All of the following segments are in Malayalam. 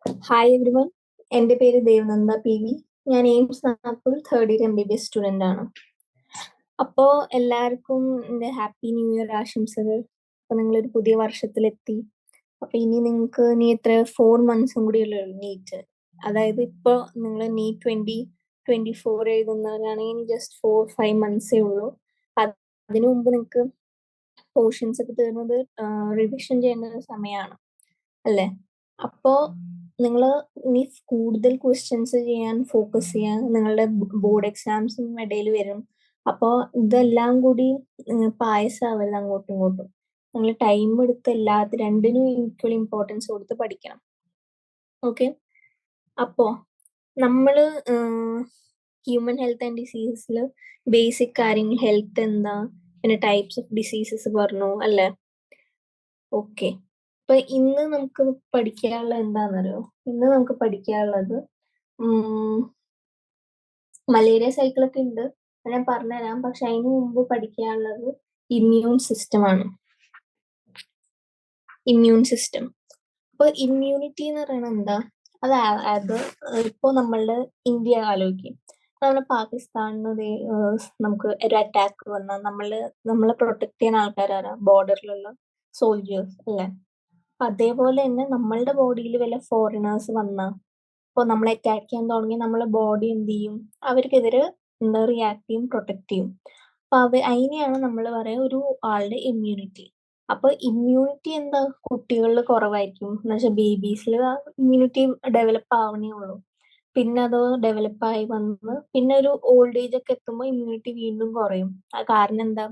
ഹായ് എവ്രിവൺ, എൻ്റെ പേര് ദേവനന്ദ പി വി. ഞാൻ AIIMS Nagpur third year MBBS student ആണ്. അപ്പോൾ എല്ലാവർക്കും എൻ്റെ ഹാപ്പി ന്യൂ ഇയർ ആശംസകൾ. അപ്പോൾ നിങ്ങളൊരു പുതിയ വർഷത്തിലെത്തി. അപ്പോൾ ഇനി എത്ര 4 മന്ത്സും കൂടിയല്ലേ ഉള്ളൂ നീറ്റ്. അതായത് ഇപ്പോൾ നിങ്ങൾ നീറ്റ് 2024 എഴുതുന്നവരാണെങ്കിൽ ഇനി ജസ്റ്റ് 4-5 മന്ത്സേ ഉള്ളൂ. അതിനു മുമ്പ് നിങ്ങൾക്ക് പോർഷൻസ് ഒക്കെ തീർന്നത് റിവിഷൻ ചെയ്യേണ്ട ഒരു സമയമാണ് അല്ലേ? അപ്പോൾ നിങ്ങൾ ഇനി കൂടുതൽ ക്വസ്റ്റ്യൻസ് ചെയ്യാൻ ഫോക്കസ് ചെയ്യാൻ നിങ്ങളുടെ ബോർഡ് എക്സാംസും ഇടയിൽ വരും. അപ്പോൾ ഇതെല്ലാം കൂടി പായസമാവല്ല അങ്ങോട്ടും ഇങ്ങോട്ടും. നിങ്ങൾ ടൈം എടുത്ത് രണ്ടിനും ഈക്വൽ ഇമ്പോർട്ടൻസ് കൊടുത്ത് പഠിക്കണം. ഓക്കെ, അപ്പോൾ നമ്മൾ ഹ്യൂമൻ ഹെൽത്ത് ആൻഡ് ഡിസീസസിൽ ബേസിക് കാര്യങ്ങൾ ഹെൽത്ത് എന്താ, പിന്നെ ടൈപ്സ് ഓഫ് ഡിസീസസ് പറഞ്ഞു അല്ലേ? ഓക്കെ, അപ്പൊ ഇന്ന് നമുക്ക് പഠിക്കാനുള്ളത് എന്താണെന്നറിയോ? ഇന്ന് നമുക്ക് പഠിക്കാനുള്ളത് മലേറിയ സൈക്കിളൊക്കെ ഉണ്ട്, ഞാൻ പറഞ്ഞുതരാം. പക്ഷെ അതിന് മുമ്പ് പഠിക്കാനുള്ളത് ഇമ്മ്യൂൺ സിസ്റ്റം ആണ്. Immune system. അപ്പൊ ഇമ്മ്യൂണിറ്റി എന്ന് പറയുന്നത് എന്താ? അത് ഇപ്പൊ നമ്മളുടെ ഇന്ത്യ ആലോചിക്കും. നമ്മുടെ പാകിസ്ഥാനിന് നമുക്ക് ഒരു അറ്റാക്ക് വന്നാൽ നമ്മളെ പ്രൊട്ടക്ട് ചെയ്യുന്ന ആൾക്കാരാണ് ബോർഡറിലുള്ള സോൾജേഴ്സ് അല്ലേ? അതേപോലെ തന്നെ നമ്മളുടെ ബോഡിയിൽ വല്ല ഫോറിനേഴ്സ് വന്നാൽ, ഇപ്പോൾ നമ്മളെ അറ്റാക്ക് ചെയ്യാൻ തുടങ്ങി, നമ്മളെ ബോഡി എന്ത് ചെയ്യും? അവർക്കെതിരെ റിയാക്ട് ചെയ്യും, പ്രൊട്ടക്ട് ചെയ്യും. അപ്പൊ അതിനെയാണ് നമ്മൾ പറയുക ഒരു ആളുടെ ഇമ്മ്യൂണിറ്റി. അപ്പൊ ഇമ്മ്യൂണിറ്റി എന്താ കുട്ടികളിൽ കുറവായിരിക്കും എന്ന് വെച്ചാൽ ബേബീസിൽ ഇമ്മ്യൂണിറ്റി ഡെവലപ്പ് ആവണേ ഉള്ളൂ. പിന്നെ അത് ഡെവലപ്പ് ആയി വന്ന് പിന്നെ ഒരു ഓൾഡ് ഏജ് ഒക്കെ എത്തുമ്പോൾ ഇമ്മ്യൂണിറ്റി വീണ്ടും കുറയും. കാരണം എന്താ?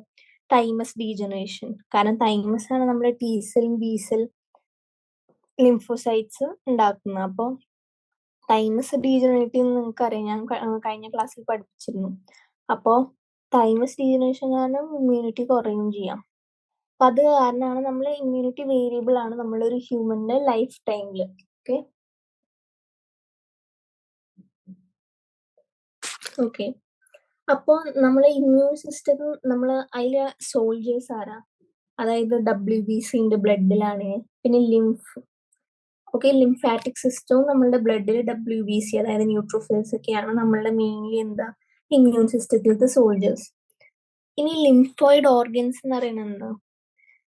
Thymus degeneration. കാരണം തൈമസ് ആണ് നമ്മുടെ T cell B cell lymphocytes ഉണ്ടാക്കുന്നത്. അപ്പോൾ തൈമസ് ഡീജനറേറ്റ് നിങ്ങൾക്ക് അറിയാം, ഞാൻ കഴിഞ്ഞ ക്ലാസ്സിൽ പഠിപ്പിച്ചിരുന്നു. അപ്പോൾ തൈമസ് ഡീജനറേഷൻ കാരണം ഇമ്മ്യൂണിറ്റി കുറയും ചെയ്യാം. അപ്പൊ അത് കാരണമാണ് നമ്മൾ ഇമ്മ്യൂണിറ്റി വേരിയബിൾ ആണ് നമ്മളൊരു ഹ്യൂമന്റെ ലൈഫ് ടൈമിൽ. ഓക്കെ, അപ്പോൾ നമ്മളെ ഇമ്മ്യൂൺ സിസ്റ്റം അതിലെ സോൾജേഴ്സ് ആരാ? അതായത് WBC ഉണ്ട് ബ്ലഡിലാണ്, പിന്നെ ലിംഫാറ്റിക് സിസ്റ്റവും നമ്മളുടെ ബ്ലഡിൽ WBC അതായത് ന്യൂട്രോഫിൽസ് ഒക്കെയാണ് നമ്മളുടെ മെയിൻലി ഇമ്മ്യൂൺ സിസ്റ്റത്തിലത്തെ സോൾജേഴ്സ്. ഇനി ലിംഫോയിഡ് ഓർഗൻസ് എന്ന് പറയുന്നത് എന്താ?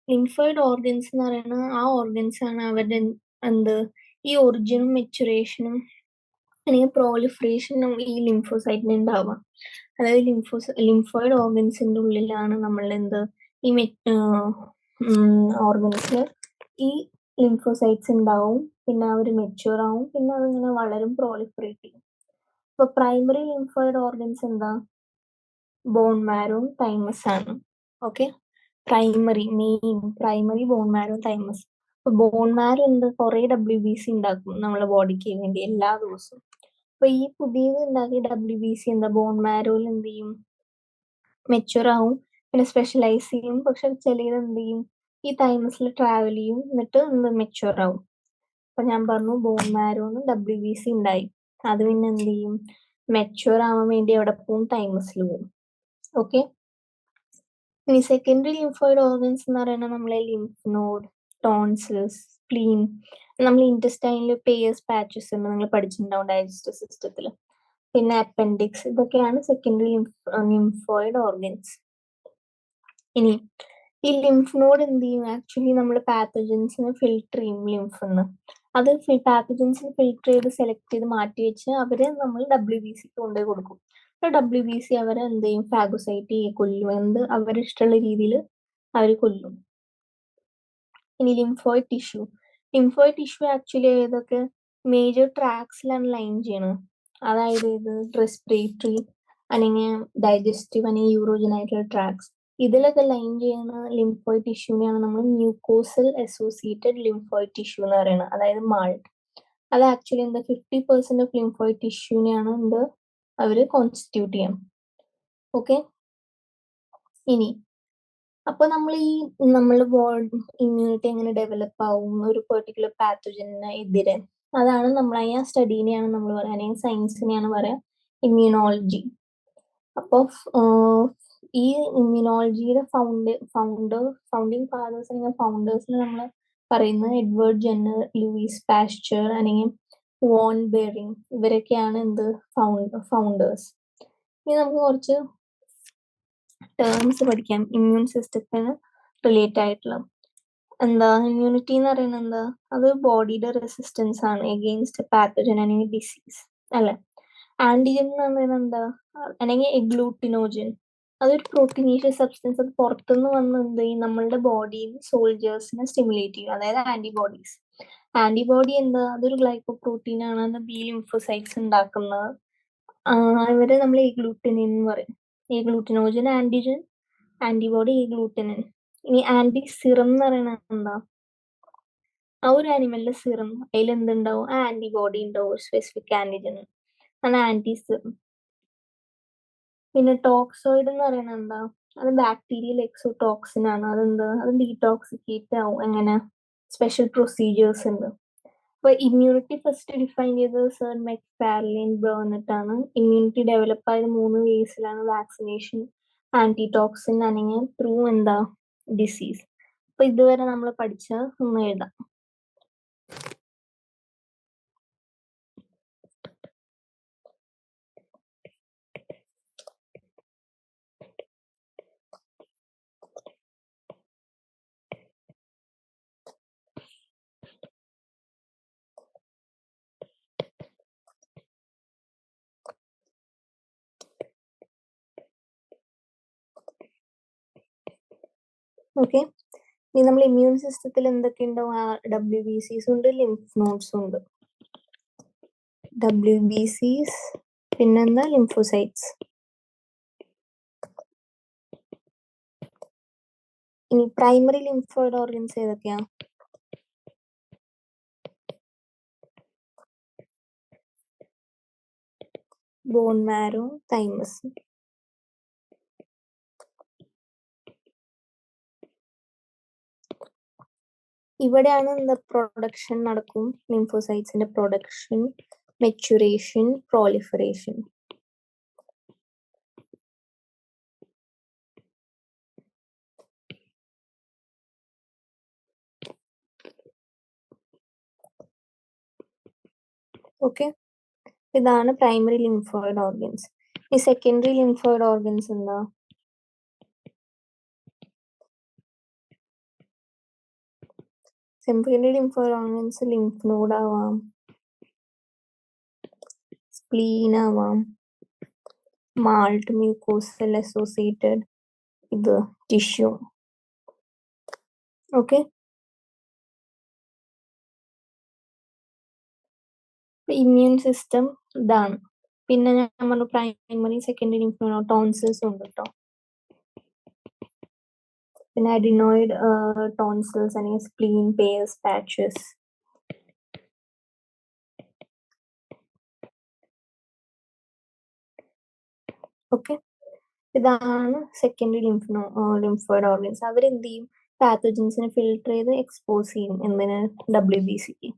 ലിംഫോയിഡ് ഓർഗൻസ് എന്ന് പറയുന്നത് ആ ഓർഗൻസ് ആണ് അവരുടെ ഈ ഒറിജിനും മെച്ചുറേഷനും അല്ലെങ്കിൽ പ്രോലിഫറേഷനും ഈ ലിംഫോസൈറ്റിന് ഉണ്ടാവുക. അതായത് ലിംഫോയിഡ് ഓർഗൻസിന്റെ ഉള്ളിലാണ് ഈ ഓർഗൻസിൽ ഈ ലിംഫോസൈറ്റ്സ് ഉണ്ടാവും. പിന്നെ അവർ മെച്യൂർ ആവും, പിന്നെ അതിങ്ങനെ വളരും, പ്രോലിഫറേറ്റ് ചെയ്യും. ഇപ്പൊ പ്രൈമറി ലിംഫോയിഡ് ഓർഗൻസ് എന്താ? ബോൺ മാരോയും തൈമസ് ആണ്. Okay, primary bone marrow thymus. അപ്പൊ ബോൺ മാരോ കുറെ WBC ഉണ്ടാക്കും നമ്മളെ ബോഡിക്ക് വേണ്ടി എല്ലാ ദിവസവും. അപ്പൊ ഈ പുതിയത് ഉണ്ടാക്കിയ WBC ബോൺ മാരോയിൽ എന്ത് ചെയ്യും? മെച്യൂർ ആവും, പിന്നെ സ്പെഷ്യലൈസ് ചെയ്യും. പക്ഷെ ചിലത് എന്ത് ചെയ്യും? ഈ തൈമസിൽ ട്രാവൽ ചെയ്യും, എന്നിട്ട് മെച്യൂർ ആവും. അപ്പൊ ഞാൻ പറഞ്ഞു ബോൺ മാരോന്ന് WBC ഉണ്ടായി, അത് പിന്നെ എന്ത് ചെയ്യും? മെച്യൂർ ആവാൻ വേണ്ടി എവിടെ പോവും? തൈമസിൽ പോവും. ഓക്കെ, ഇനി സെക്കൻഡറി ലിംഫോയിഡ് ഓർഗൻസ് എന്ന് പറയുന്നത് നമ്മളെ ലിംഫ് നോഡ്, ടോൺസിൽസ്, സ്പ്ലീൻ, നമ്മൾ ഇൻറ്റസ്റ്റൈനിൽ പേയേഴ്സ് പാച്ചസ് ഉണ്ട്, നിങ്ങൾ പഠിച്ചിട്ടുണ്ടാവും ഡൈജസ്റ്റീവ് സിസ്റ്റത്തിൽ. പിന്നെ അപ്പൻഡിക്സ്, ഇതൊക്കെയാണ് സെക്കൻഡറി ലിംഫോയിഡ് ഓർഗൻസ്. ഇനി ഈ ലിംഫ് നോഡ് എന്ത് ചെയ്യും? ആക്ച്വലി നമ്മൾ പാത്തജൻസിനെ ഫിൽട്ടർ ചെയ്യും ലിംഫിന്ന്. അത് പാത്തജൻസിനെ ഫിൽട്ടർ ചെയ്ത് സെലക്ട് ചെയ്ത് മാറ്റി വെച്ച് അവരെ നമ്മൾ WBC കൊണ്ടുപോയി കൊടുക്കും. WBC അവരെ എന്ത് ചെയ്യും? ഫാഗോസൈറ്റ് കൊല്ലും, അവരുടെ ഇഷ്ടമുള്ള രീതിയിൽ അവർ കൊല്ലും. ഇനി ലിംഫോയിഡ് ടിഷ്യൂ ആക്ച്വലി ഏതൊക്കെ മേജർ ട്രാക്സിലാണ് ലൈൻ ചെയ്യണത്. അതായത് ഇത് റെസ്പിറേറ്ററി അല്ലെങ്കിൽ ഡൈജസ്റ്റീവ് അല്ലെങ്കിൽ യൂറോജനൈറ്റൽ ട്രാക്സ്, ഇതിലൊക്കെ ലൈൻ ചെയ്യുന്ന ലിംഫോയിഡ് ടിഷ്യൂനെയാണ് നമ്മൾ മ്യൂക്കോസൽ അസോസിയേറ്റഡ് ലിംഫോയിഡ് ടിഷ്യൂ എന്ന് പറയുന്നത്, അതായത് മാൾട്ട്. അത് ആക്ച്വലി 50% ഓഫ് ലിംഫോയിഡ് ടിഷ്യൂനെയാണ് അവര് കോൺസ്റ്റിറ്റ്യൂട്ട് ചെയ്യാം. ഓക്കെ, ഇനി അപ്പൊ നമ്മൾ ഇമ്മ്യൂണിറ്റി എങ്ങനെ ഡെവലപ്പ് ആവും ഒരു പെർട്ടിക്കുലർ പാത്തജന് എതിരെ, അതാണ് നമ്മൾ ആ സ്റ്റഡീനെയാണ് നമ്മൾ പറയുക, അല്ലെങ്കിൽ സയൻസിനെയാണ് പറയാ ഇമ്മ്യൂണോളജി. അപ്പൊ ഈ ഇമ്മ്യൂണോളജിയുടെ ഫൗണ്ടിങ് ഫാദേഴ്സ് അല്ലെങ്കിൽ ഫൗണ്ടേഴ്സിന് നമ്മൾ പറയുന്നത് എഡ്വേർഡ് ജെന്നർ, ലൂയിസ് പാസ്ചർ അല്ലെങ്കിൽ വോൺ ബെറിങ്, ഇവരൊക്കെയാണ് എന്ത് ഫൗണ്ടേഴ്സ്. ഇനി നമുക്ക് കുറച്ച് ടേംസ് പഠിക്കാം ഇമ്മ്യൂൺ സിസ്റ്റത്തിന് റിലേറ്റ് ആയിട്ടുള്ള. എന്താ ഇമ്മ്യൂണിറ്റി എന്ന് പറയുന്നത് എന്താ? അത് ബോഡിയുടെ റെസിസ്റ്റൻസ് ആണ് എഗെയിൻസ്റ്റ് പാത്തജൻ അല്ലെങ്കിൽ ഡിസീസ്, അല്ലെ? ആന്റിജൻ എന്ന് പറയുന്നത് എന്താ? അല്ലെങ്കിൽ എഗ്ലൂട്ടിനോജൻ, അതൊരു പ്രോട്ടീനീഷ്യസ് സബ്സ്റ്റൻസ്. അത് പുറത്തുനിന്ന് വന്ന് എന്ത് ചെയ്യും? നമ്മളുടെ ബോഡിയിൽ സോൾജേഴ്സിനെ സ്റ്റിമുലേറ്റ് ചെയ്യും, അതായത് ആന്റിബോഡീസ്. ആന്റിബോഡി എന്താ? അതൊരു ഗ്ലൈക്കോ പ്രോട്ടീൻ ആണ്, അത് ബി ലിംഫോസൈറ്റ്സ് ഉണ്ടാക്കുന്നത്. ഇവരെ നമ്മൾ എഗ്ലൂട്ടിനിൻ എന്ന് പറയും. എഗ്ലൂട്ടിനോജൻ ആന്റിജൻ, ആന്റിബോഡി എഗ്ലൂട്ടിനിൻ. ഇനി ആന്റി സിറം എന്ന് പറയുന്നത് എന്താ? ആ ഒരു ആനിമലിന്റെ സിറം, അതിൽ എന്തുണ്ടാവും? ആ ആന്റിബോഡി ഉണ്ടാവും, സ്പെസിഫിക് ആന്റിജൻ, ആണ് ആന്റി സിറം. പിന്നെ ടോക്സോയിഡ് എന്ന് പറയുന്നത് എന്താ? അത് ബാക്ടീരിയൽ എക്സോടോക്സിൻ ആണ്. അതെന്താ? അത് ഡീടോക്സിക്കേറ്റ് ആവും. എങ്ങനെ? സ്പെഷ്യൽ പ്രൊസീജിയേഴ്സ് ഉണ്ട്. അപ്പൊ ഇമ്മ്യൂണിറ്റി ഫസ്റ്റ് ഡിഫൈൻ ചെയ്തത് സർ മെക്ഫാർലിൻ ബേർണറ്റാണ്. ഇമ്മ്യൂണിറ്റി ഡെവലപ്പ് ആയത് 3 വേസിലാണ്: വാക്സിനേഷൻ, ആന്റിടോക്സിൻ, അല്ലെങ്കിൽ ത്രൂ എന്താ? ഡിസീസ്. അപ്പൊ ഇതുവരെ നമ്മൾ പഠിച്ച ഒന്ന് എഴുതാം. ഓക്കെ, ഇനി നമ്മൾ ഇമ്മ്യൂൺ സിസ്റ്റത്തിൽ എന്തൊക്കെ ഉണ്ടാവും? WBCs ഉണ്ട്, ലിംഫ് നോഡ്സ് ഉണ്ട്. WBCs, പിന്നെന്താ? ലിംഫോസൈറ്റ്സ്. ഇനി പ്രൈമറി ലിംഫോയിഡ് ഓർഗൻസ് ഏതൊക്കെയാ? Bone marrow, thymus. ഇവിടെയാണ് എന്താ? പ്രൊഡക്ഷൻ നടക്കും, ലിംഫോസൈറ്റ്സിന്റെ പ്രൊഡക്ഷൻ, മെച്ചുറേഷൻ, പ്രോളിഫറേഷൻ. ഓക്കെ, ഇതാണ് പ്രൈമറി ലിംഫോയിഡ് ഓർഗൻസ്. ഈ സെക്കൻഡറി ലിംഫോയിഡ് ഓർഗൻസ് എന്താ? Secondary lymphoid organs lymph node ആവാം, സ്പ്ലീൻ ആവാം, മാൾട്ട് മ്യൂക്കോസൽ അസോസിയേറ്റഡ് ഇത് ടിഷ്യൂ. ഓക്കെ, ഇമ്മ്യൂൺ സിസ്റ്റം ഇതാണ്. പിന്നെ ഞാൻ പറഞ്ഞു പ്രൈമറി സെക്കൻഡറി ലിംഫ് ടോൺസിൽസ് ഉണ്ട് കേട്ടോ. പിന്നെ അഡിനോയിഡ് ടോൺസിൽസ് അല്ലെങ്കിൽ സ്പ്ലീൻ, പേസ്, പാച്ചസ്. ഓക്കെ, ഇതാണ് സെക്കൻഡറി ലിംഫോയിഡ് ഓർഗൻസ്. അവരെന്ത് ചെയ്യും? പാത്തജൻസിനെ ഫിൽട്ടർ ചെയ്ത് എക്സ്പോസ് ചെയ്യും. എന്തിന്? WBCക്ക്.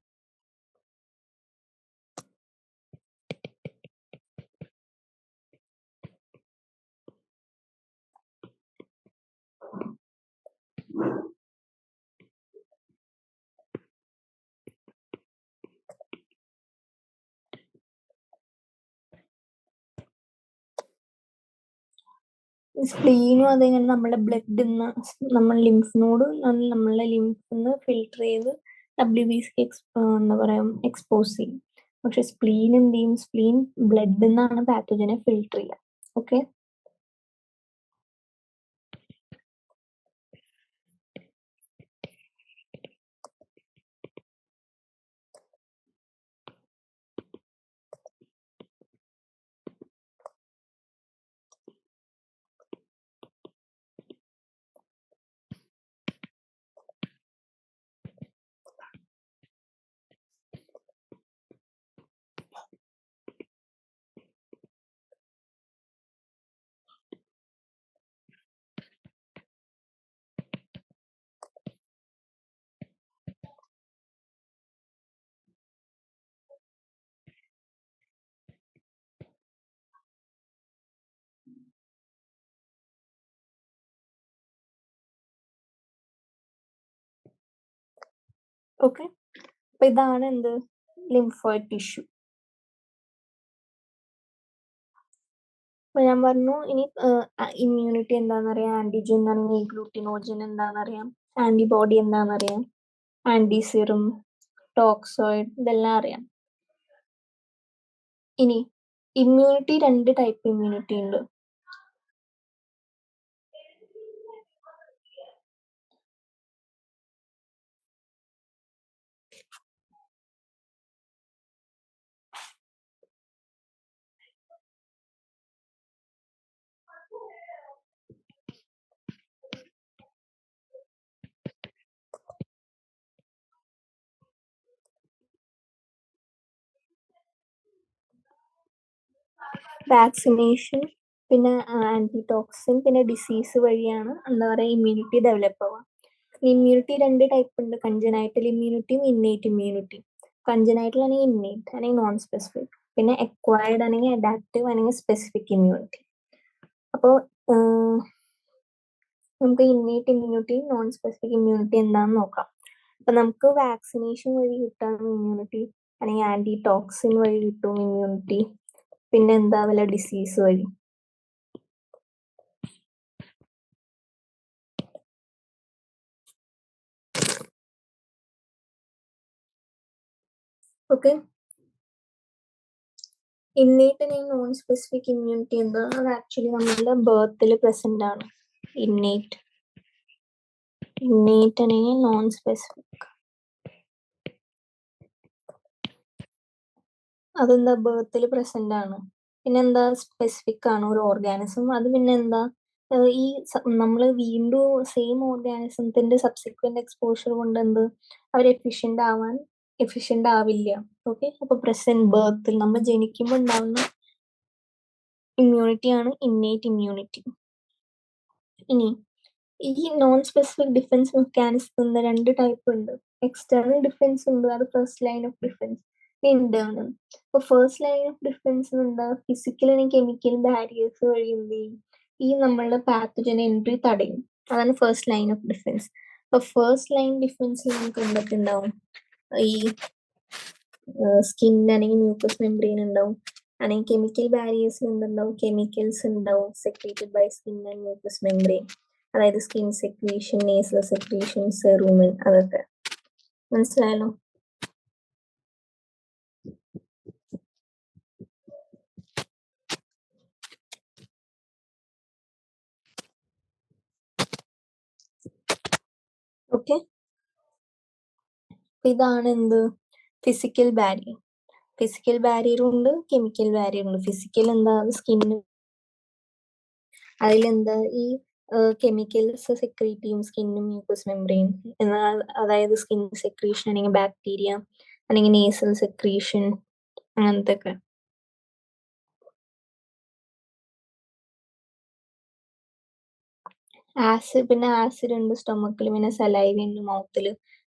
സ്പ്ലീനും അതെങ്ങനെ? നമ്മളെ ബ്ലഡിൽ നിന്ന്, നമ്മൾ ലിംഫ് നോഡ് നമ്മളെ ലിംഫിൽ നിന്ന് ഫിൽട്ടർ ചെയ്ത് WBCക്ക് എന്താ പറയാ എക്സ്പോസ് ചെയ്യും. പക്ഷെ സ്പ്ലീൻ എന്ത് ചെയ്യും? സ്പ്ലീൻ ബ്ലഡിൽ നിന്നാണ് പാത്തജനെ ഫിൽട്ടർ ചെയ്യുക. ഓക്കെ, ഓക്കെ, അപ്പൊ ഇതാണ് എന്ത്? Lymphoid tissue. അപ്പൊ ഞാൻ പറഞ്ഞു ഇനി ഇമ്മ്യൂണിറ്റി എന്താണെന്നറിയാം, ആന്റിജൻ എന്നാണെങ്കിൽ ഗ്ലൂട്ടിനോജൻ എന്താണെന്നറിയാം, ആന്റിബോഡി എന്താണെന്നറിയാം, ആന്റിസിറം, ടോക്സോയിഡ്, ഇതെല്ലാം അറിയാം. ഇനി ഇമ്മ്യൂണിറ്റി 2 ടൈപ്പ് ഇമ്മ്യൂണിറ്റി ഉണ്ട്. വാക്സിനേഷൻ, പിന്നെ ആന്റിടോക്സിൻ, പിന്നെ ഡിസീസ് വഴിയാണ് എന്താ പറയുക ഇമ്മ്യൂണിറ്റി ഡെവലപ്പ് ആവുക. ഇമ്മ്യൂണിറ്റി 2 ടൈപ്പ് ഉണ്ട്, കൺജനൈറ്റൽ ഇമ്മ്യൂണിറ്റിയും ഇന്നേറ്റ് ഇമ്മ്യൂണിറ്റിയും. കൺജനൈറ്റൽ ആണെങ്കിൽ ഇന്നേറ്റ് അല്ലെങ്കിൽ നോൺ സ്പെസിഫിക്, പിന്നെ എക്വയർഡ് ആണെങ്കിൽ അഡാപ്റ്റീവ് അല്ലെങ്കിൽ സ്പെസിഫിക് ഇമ്മ്യൂണിറ്റി. അപ്പോൾ നമുക്ക് innate immunity non specific immunity എന്താണെന്ന് നോക്കാം. അപ്പൊ നമുക്ക് വാക്സിനേഷൻ വഴി കിട്ടാൻ ഇമ്മ്യൂണിറ്റി, അല്ലെങ്കിൽ ആന്റിടോക്സിൻ വഴി കിട്ടും ഇമ്മ്യൂണിറ്റി, പിന്നെ എന്താ വല്ല ഡിസീസ് വഴി. ഓക്കെ, ഇന്നേറ്റ് അല്ലെങ്കിൽ നോൺ സ്പെസിഫിക് ഇമ്മ്യൂണിറ്റി എന്താ, അത് ആക്ച്വലി നമ്മളുടെ ബർത്തിൽ പ്രസന്റ് ആണ്. ഇന്നേറ്റ് അല്ലെങ്കിൽ നോൺ സ്പെസിഫിക്, അതെന്താ ബർത്തിൽ പ്രസന്റ് ആണ്. പിന്നെന്താ സ്പെസിഫിക് ആണ് ഒരു ഓർഗാനിസം. അത് പിന്നെന്താ ഈ നമ്മൾ വീണ്ടും സെയിം ഓർഗാനിസത്തിന്റെ സബ്സിക്വന്റ് എക്സ്പോഷർ കൊണ്ട് എന്ത് അവർ എഫിഷ്യന്റ് ആവില്ല. ഓക്കെ, അപ്പൊ പ്രസന്റ് ബർത്തിൽ നമ്മൾ ജനിക്കുമ്പോൾ ഉണ്ടാവുന്ന ഇമ്മ്യൂണിറ്റി ആണ് ഇന്നേറ്റ് ഇമ്മ്യൂണിറ്റി. ഇനി ഈ non specific defence mechanism 2 type ഉണ്ട്. എക്സ്റ്റേണൽ ഡിഫൻസ് ഉണ്ട്, അത് first line of defence. Internal. അപ്പൊ ഫസ്റ്റ് ലൈൻ ഓഫ് ഡിഫൻസ് എന്താ, ഫിസിക്കൽ അല്ലെങ്കിൽ കെമിക്കൽ ബാരിയേഴ്സ് വഴി എന്ത് ചെയ്യും, ഈ നമ്മളുടെ പാത്തജൻ എൻട്രി തടയും. അതാണ് ഫസ്റ്റ് ലൈൻ ഓഫ് ഡിഫൻസ്. അപ്പൊ ഫസ്റ്റ് ലൈൻ ഡിഫൻസിൽ നമുക്ക് എന്തൊക്കെ ഉണ്ടാവും, ഈ സ്കിൻ അല്ലെങ്കിൽ മ്യൂക്കസ് മെംബ്രെയിൻ ഉണ്ടാവും, അല്ലെങ്കിൽ കെമിക്കൽ ബാരിയേഴ്സിൽ എന്തുണ്ടാവും, കെമിക്കൽസ് ഉണ്ടാവും secreted by skin and mucus membrane. അതായത് skin secretion, nasal secretion, cerumen, അതൊക്കെ മനസ്സിലായല്ലോ. ഓക്കെ, ഇതാണ് എന്ത് ഫിസിക്കൽ ബാരിയർ. ഫിസിക്കൽ ബാരിയറും ഉണ്ട്, കെമിക്കൽ ബാരിയറും ഉണ്ട്. ഫിസിക്കൽ എന്താ, സ്കിന്ന്, അതിലെന്താ ഈ കെമിക്കൽസ് സെക്രീറ്റ് ചെയ്യും സ്കിന്നും മ്യൂക്കസ് മെംബ്രെയിൻ. എന്നാൽ അതായത് സ്കിൻ സെക്രീഷൻ അല്ലെങ്കിൽ ബാക്ടീരിയ അല്ലെങ്കിൽ നേസൽ സെക്രീഷൻ, അങ്ങനത്തെ ഒക്കെ. ആസിഡ്, പിന്നെ ആസിഡ് ഉണ്ട് സ്റ്റൊമക്കിൽ, പിന്നെ സലൈവ ഉണ്ട് മൗത്തിൽ,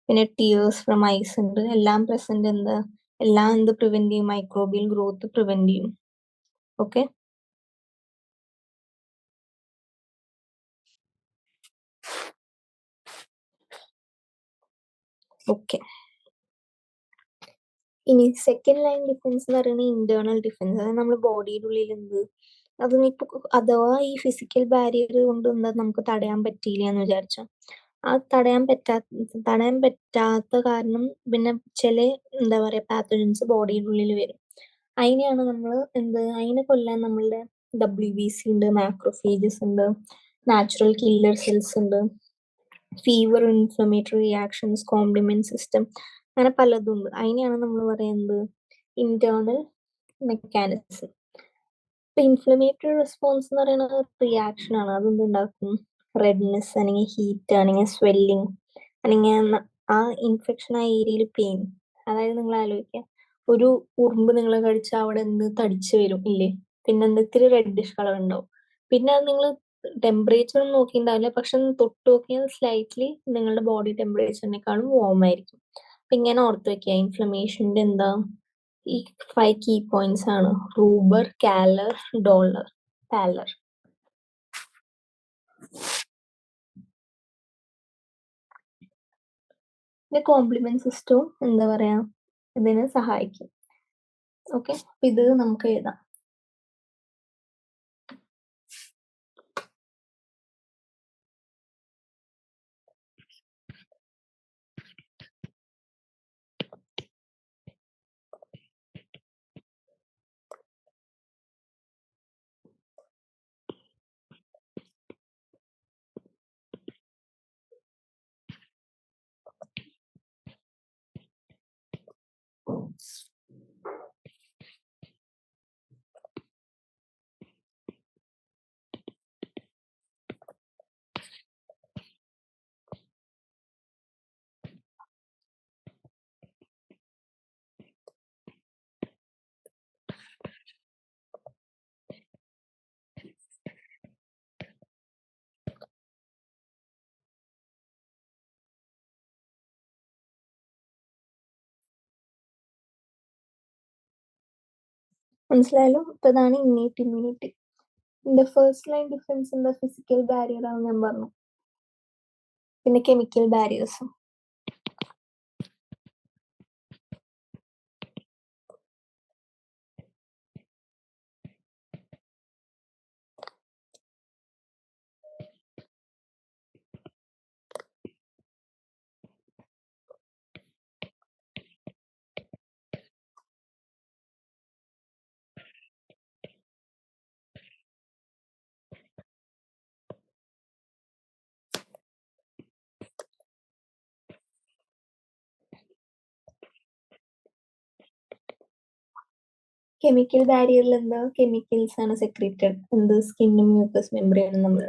പിന്നെ ടിയേഴ്സ് ഫ്രം ഐസ് ഉണ്ട്. എല്ലാം പ്രസന്റ് എന്താ, എല്ലാം എന്ത് പ്രിവെന്റ് ചെയ്യും, മൈക്രോബിയൽ ഗ്രോത്ത് പ്രിവെന്റ് ചെയ്യും. Okay, okay. ഇനി സെക്കൻഡ് ലൈൻ ഡിഫൻസ് എന്ന് പറയുന്നത് ഇന്റേണൽ ഡിഫൻസ്. അതായത് നമ്മുടെ ബോഡിയുടെ ഉള്ളിൽ എന്ത്, അതിനിപ്പോ അഥവാ ഈ ഫിസിക്കൽ ബാരിയർ കൊണ്ട് എന്താ നമുക്ക് തടയാൻ പറ്റിയില്ല എന്ന് വിചാരിച്ചോ, ആ തടയാൻ പറ്റാത്ത കാരണം പിന്നെ ചില എന്താ പറയാ പാത്തജൻസ് ബോഡിയുടെ ഉള്ളിൽ വരും. അതിനെയാണ് നമ്മൾ അതിനെ കൊല്ലാൻ നമ്മളുടെ WBC ഉണ്ട്, മാക്രോഫേജസ് ഉണ്ട്, നാച്ചുറൽ കില്ലർ സെൽസ് ഉണ്ട്, fever, inflammatory reactions, complement system, അങ്ങനെ പലതും ഉണ്ട്. അതിനെയാണ് നമ്മൾ പറയുന്നത് ഇന്റേണൽ മെക്കാനിസം. ഇപ്പൊ ഇൻഫ്ലമേറ്ററി റെസ്പോൺസ് എന്ന് പറയുന്നത് റിയാക്ഷൻ ആണ്. അതെന്തുണ്ടാക്കും, റെഡ്നെസ് അല്ലെങ്കിൽ ഹീറ്റ് അല്ലെങ്കിൽ സ്വെല്ലിങ് അല്ലെങ്കിൽ ആ ഇൻഫെക്ഷൻ ആ ഏരിയയിൽ പെയിൻ. അതായത് നിങ്ങൾ ആലോചിക്കുക, ഒരു ഉറുമ്പ് നിങ്ങളെ കടിച്ചാൽ അവിടെ തടിച്ചു വരും ഇല്ലേ, പിന്നെ ഇത്തിരി റെഡിഷ് കളർ ഉണ്ടാവും. പിന്നെ അത് നിങ്ങൾ ടെമ്പറേച്ചർ ഒന്നും നോക്കിയിട്ടുണ്ടാവില്ല, പക്ഷെ തൊട്ട് നോക്കിയാൽ സ്ലൈറ്റ്ലി നിങ്ങളുടെ ബോഡി ടെമ്പറേച്ചറിനേക്കാളും വാം ആയിരിക്കും. അപ്പൊ ഇങ്ങനെ ഓർത്ത് വെക്കുക, ഇൻഫ്ലമേഷന്റെ എന്താ ഈ 5 കീ പോയിന്റ്സ് ആണ്: റൂബർ, കാലർ, ഡോളർ, പാലർ. പിന്നെ കോംപ്ലിമെന്റ് സിസ്റ്റവും എന്താ പറയാ ഇതിന് സഹായിക്കും. ഓക്കെ, അപ്പൊ ഇത് നമുക്ക് എഴുതാം. മനസ്സിലായല്ലോ? അപ്പൊ ഇതാണ് ഇന്നേറ്റ് ഇമ്മ്യൂണിറ്റി. ഇതിന്റെ ഫസ്റ്റ് ലൈൻ ഡിഫറൻസ് എന്താ? ഫിസിക്കൽ ബാരിയർ ആണ് ഞാൻ പറഞ്ഞു. പിന്നെ കെമിക്കൽ ബാരിയേഴ്സും. കെമിക്കൽ ബാരിയറിൽ എന്താ കെമിക്കൽസ് ആണ് സെക്രീറ്റഡ്, എന്ത് സ്കിന്നും മ്യൂക്കസ് മെമ്പറേനും നമ്മൾ.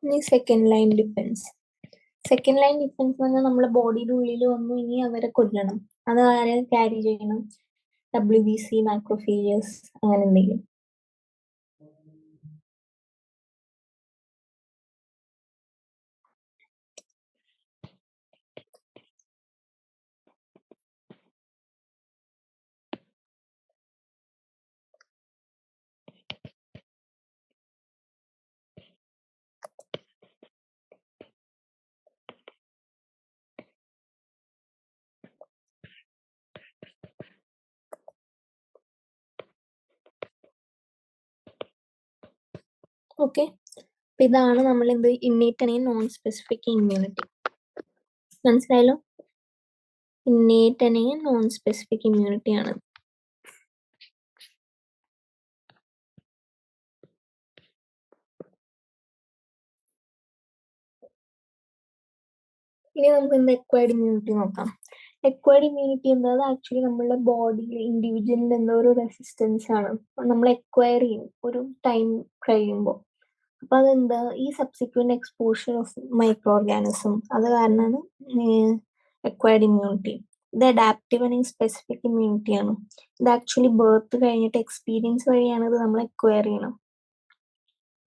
ഇനി second line defence. Second line defence എന്ന് പറഞ്ഞാൽ നമ്മളെ ബോഡിയുടെ ഉള്ളിൽ വന്നു ഇനി അവരെ കൊല്ലണം. അത് ആരെ ക്യാരി ചെയ്യണം? WBC, മാക്രോഫേജസ്, അങ്ങനെ എന്തെങ്കിലും. ഓക്കെ, ഇതാണ് നമ്മൾ എന്ത് ഇന്നേറ്റ് അല്ലെങ്കിൽ നോൺ സ്പെസിഫിക് ഇമ്മ്യൂണിറ്റി. മനസ്സിലായല്ലോ? ഇന്നേറ്റ് അല്ലെങ്കിൽ നോൺ സ്പെസിഫിക് ഇമ്മ്യൂണിറ്റി ആണ്. ഇനി നമുക്ക് എന്ത് എക്വയർഡ് ഇമ്മ്യൂണിറ്റി നോക്കാം. എക്വയർഡ് ഇമ്മ്യൂണിറ്റി എന്താ? ആക്ച്വലി നമ്മളുടെ ബോഡിയിൽ ഇൻഡിവിജ്വലിന്റെ എന്തോ ഒരു റെസിസ്റ്റൻസ് ആണ് നമ്മൾ എക്വയർ ചെയ്യും ഒരു ടൈം കഴിയുമ്പോൾ. അപ്പൊ അതെന്താ? ഈ subsequent exposure of micro organism, അത് കാരണമാണ് എക്വയർഡ് ഇമ്മ്യൂണിറ്റി. ഇത് അഡാപ്റ്റീവ് അല്ലെങ്കിൽ സ്പെസിഫിക് ഇമ്മ്യൂണിറ്റി ആണ്. ഇത് ആക്ച്വലി ബർത്ത് കഴിഞ്ഞിട്ട് എക്സ്പീരിയൻസ് വഴിയാണ് ഇത് നമ്മൾ എക്വയർ ചെയ്യണം.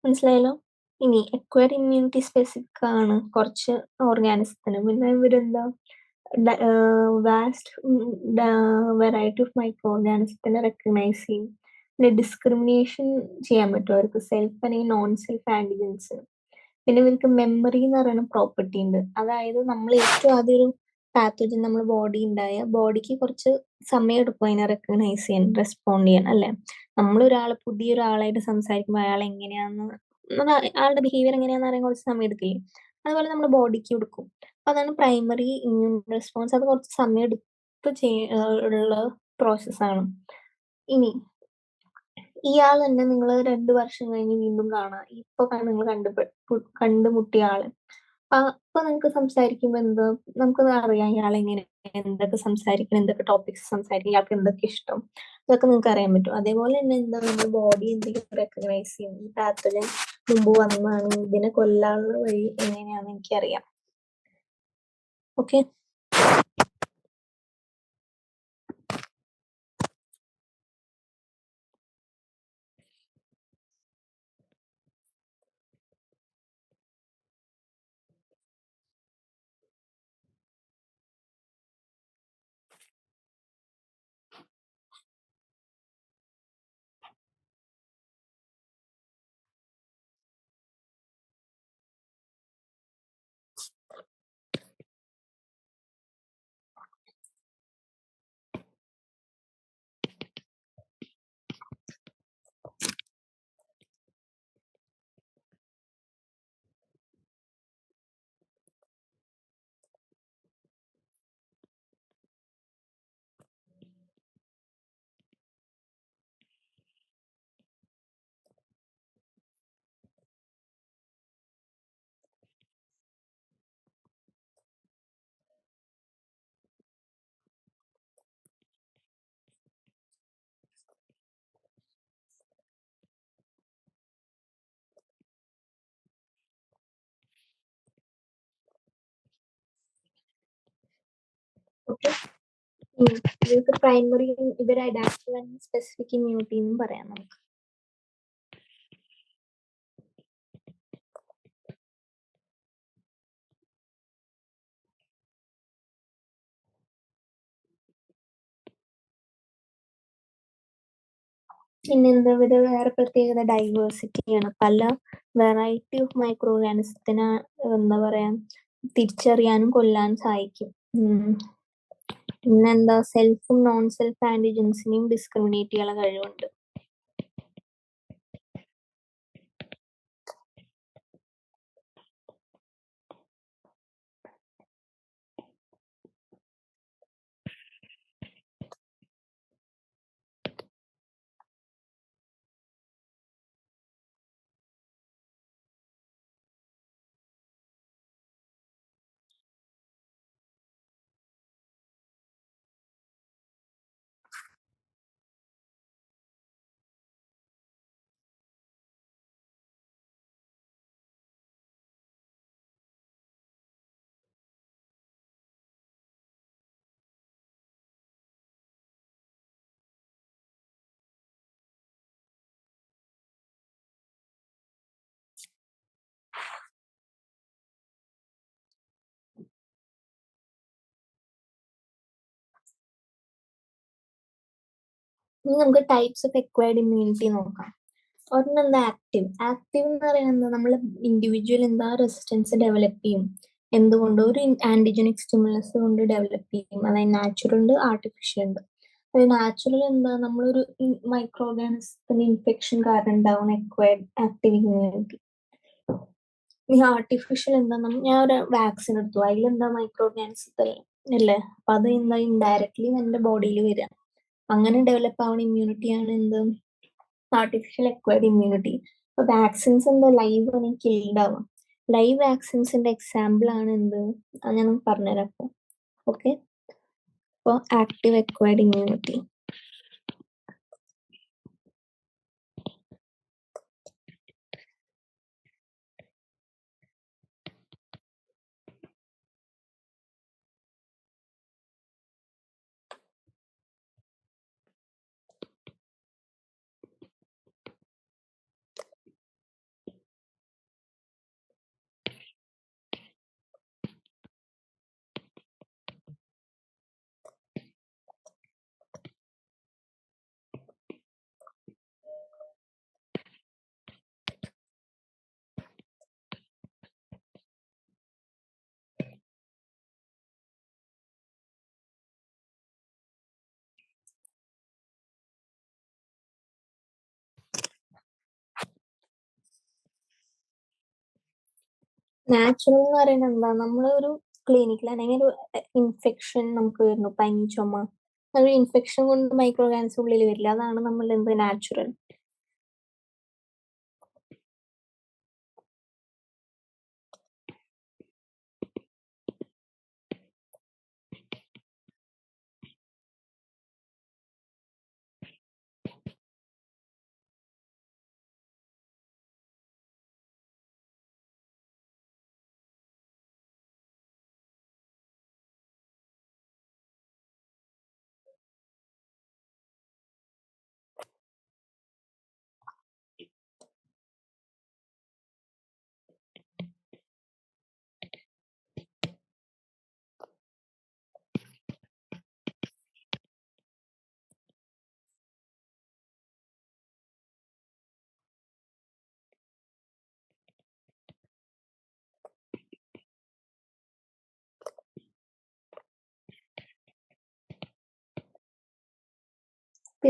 മനസ്സിലായല്ലോ? ഇനി എക്വയർഡ് ഇമ്മ്യൂണിറ്റി സ്പെസിഫിക് ആണ് കുറച്ച് ഓർഗാനിസത്തിന്. പിന്നെ ഇവരെന്താ വാസ്റ്റ് വെറൈറ്റി ഓഫ് മൈക്രോ ഓർഗാനിസത്തിനെ റെക്കഗ്നൈസ് ചെയ്യും. പിന്നെ ഡിസ്ക്രിമിനേഷൻ ചെയ്യാൻ പറ്റും അവർക്ക്, സെൽഫ് അല്ലെങ്കിൽ നോൺ സെൽഫ് ആന്റിജൻസ്. പിന്നെ ഇവർക്ക് മെമ്മറി എന്ന് പറയുന്ന പ്രോപ്പർട്ടി ഉണ്ട്. അതായത് നമ്മൾ ഏറ്റവും ആദ്യം ഒരു പാത്തോജൻ നമ്മൾ ബോഡി ഉണ്ടായ ബോഡിക്ക് കുറച്ച് സമയം എടുക്കും അതിനെ റെക്കഗ്നൈസ് ചെയ്യാൻ, റെസ്പോണ്ട് ചെയ്യാൻ, അല്ലെ? നമ്മൾ പുതിയൊരാളായിട്ട് സംസാരിക്കുമ്പോൾ അയാൾ എങ്ങനെയാന്ന്, ആളുടെ ബിഹേവിയർ എങ്ങനെയാന്ന് അറിയാൻ കുറച്ച് സമയം എടുക്കില്ലേ? അതുപോലെ നമ്മുടെ ബോഡിക്ക് എടുക്കും. അപ്പൊ അതാണ് പ്രൈമറി ഇമ്മ്യൂൺ റെസ്പോൺസ്. അത് കുറച്ച് സമയം എടുത്ത് ഉള്ള പ്രോസസ്സാണ്. ഇനി ഇയാൾ തന്നെ നിങ്ങൾ 2 വർഷം കഴിഞ്ഞ് വീണ്ടും കാണാം. ഇപ്പൊ നിങ്ങൾ കണ്ടുമുട്ടിയ ആള്. അപ്പൊ നിങ്ങൾക്ക് സംസാരിക്കുമ്പോ എന്താ, നമുക്ക് അറിയാം ഇയാൾ എങ്ങനെ, എന്തൊക്കെ സംസാരിക്കണം, എന്തൊക്കെ ടോപ്പിക്സ് സംസാരിക്കും, ഇയാൾക്ക് എന്തൊക്കെ ഇഷ്ടം, ഇതൊക്കെ നിങ്ങൾക്ക് അറിയാൻ പറ്റും. അതേപോലെ തന്നെ എന്താ, നമ്മുടെ ബോഡി എന്തെങ്കിലും റെക്കഗ്നൈസ് ചെയ്യും. ഈ പാത്തജൻ മുമ്പ് വന്നതാണ്, ഇതിനെ കൊല്ലാനുള്ള വഴി എങ്ങനെയാണെന്ന് എനിക്കറിയാം. ഓക്കെ. ഓക്കെ. ഇവർക്ക് പ്രൈമറി, ഇവർ അഡാപ്റ്റീവ് ആൻഡ് സ്പെസിഫിക് ഇമ്മ്യൂണിറ്റി എന്നും പറയാം നമുക്ക്. പിന്നെന്താ, ഇവര് വേറെ പ്രത്യേകത ഡൈവേഴ്സിറ്റിയാണ്. പല വെറൈറ്റി ഓഫ് മൈക്രോ ഓർഗാനിസത്തിനെ എന്താ പറയാ തിരിച്ചറിയാനും കൊല്ലാനും സഹായിക്കും. പിന്നെന്താ, സെൽഫും നോൺ സെൽഫ് ആന്റിജൻസിനെയും ഡിസ്ക്രിമിനേറ്റ് ചെയ്യാനുള്ള കഴിവുണ്ട്. ഇനി നമുക്ക് ടൈപ്സ് ഓഫ് എക്വയർഡ് ഇമ്മ്യൂണിറ്റി നോക്കാം. ഒരെണ്ണം എന്താ, ആക്റ്റീവ്. ആക്റ്റീവ് എന്ന് പറയുന്നത് നമ്മൾ ഇൻഡിവിജ്വൽ എന്താ റെസിസ്റ്റൻസ് ഡെവലപ്പ് ചെയ്യും. എന്തുകൊണ്ട്? ഒരു ആന്റിജനിക് സ്റ്റിമുലസ് കൊണ്ട് ഡെവലപ്പ് ചെയ്യും. അതായത് നാച്ചുറൽ ഉണ്ട്, ആർട്ടിഫിഷ്യൽ ഉണ്ട്. നാച്ചുറൽ എന്താ, നമ്മളൊരു മൈക്രോ ഓർഗാനിസത്തിന് ഇൻഫെക്ഷൻ കാരണം ഉണ്ടാവുന്ന എക്വയർഡ് ആക്റ്റീവ് ഇമ്മ്യൂണിറ്റി. ഈ ആർട്ടിഫിഷ്യൽ എന്താ, ഞാൻ ഒരു വാക്സിൻ എടുത്തു, അതിലെന്താ മൈക്രോ ഓർഗാനിസത്തിൽ അല്ലേ, അപ്പൊ അത് എന്താ ഇൻഡയറക്ട്ലി എന്റെ ബോഡിയിൽ വരിക. അങ്ങനെ ഡെവലപ്പ് ആവുന്ന ഇമ്മ്യൂണിറ്റിയാണ് എന്ത്, ആർട്ടിഫിഷ്യൽ എക്വയർഡ് ഇമ്മ്യൂണിറ്റി. അപ്പൊ വാക്സിൻസ് എന്താ ലൈവ് ആണ് കിൽഡ് ആവാം. ലൈവ് വാക്സിൻസിന്റെ എക്സാമ്പിൾ ആണ് എന്ത്, അത് ഞാൻ പറഞ്ഞുതരാം അപ്പൊ. ഓക്കെ. അപ്പൊ ആക്റ്റീവ് എക്വയർഡ് ഇമ്മ്യൂണിറ്റി. നാച്ചുറൽ എന്ന് പറയുന്നത് എന്താ, നമ്മളൊരു ക്ലിനിക്കിൽ അല്ലെങ്കിൽ ഒരു ഇൻഫെക്ഷൻ നമുക്ക് വരുന്നു, പനി, ചുമ, ഒരു ഇൻഫെക്ഷൻ കൊണ്ട് മൈക്രോ ഓർഗാനിസം ഉള്ളിൽ വരില്ല. അതാണ് നമ്മൾ എന്ത്, നാച്ചുറൽ.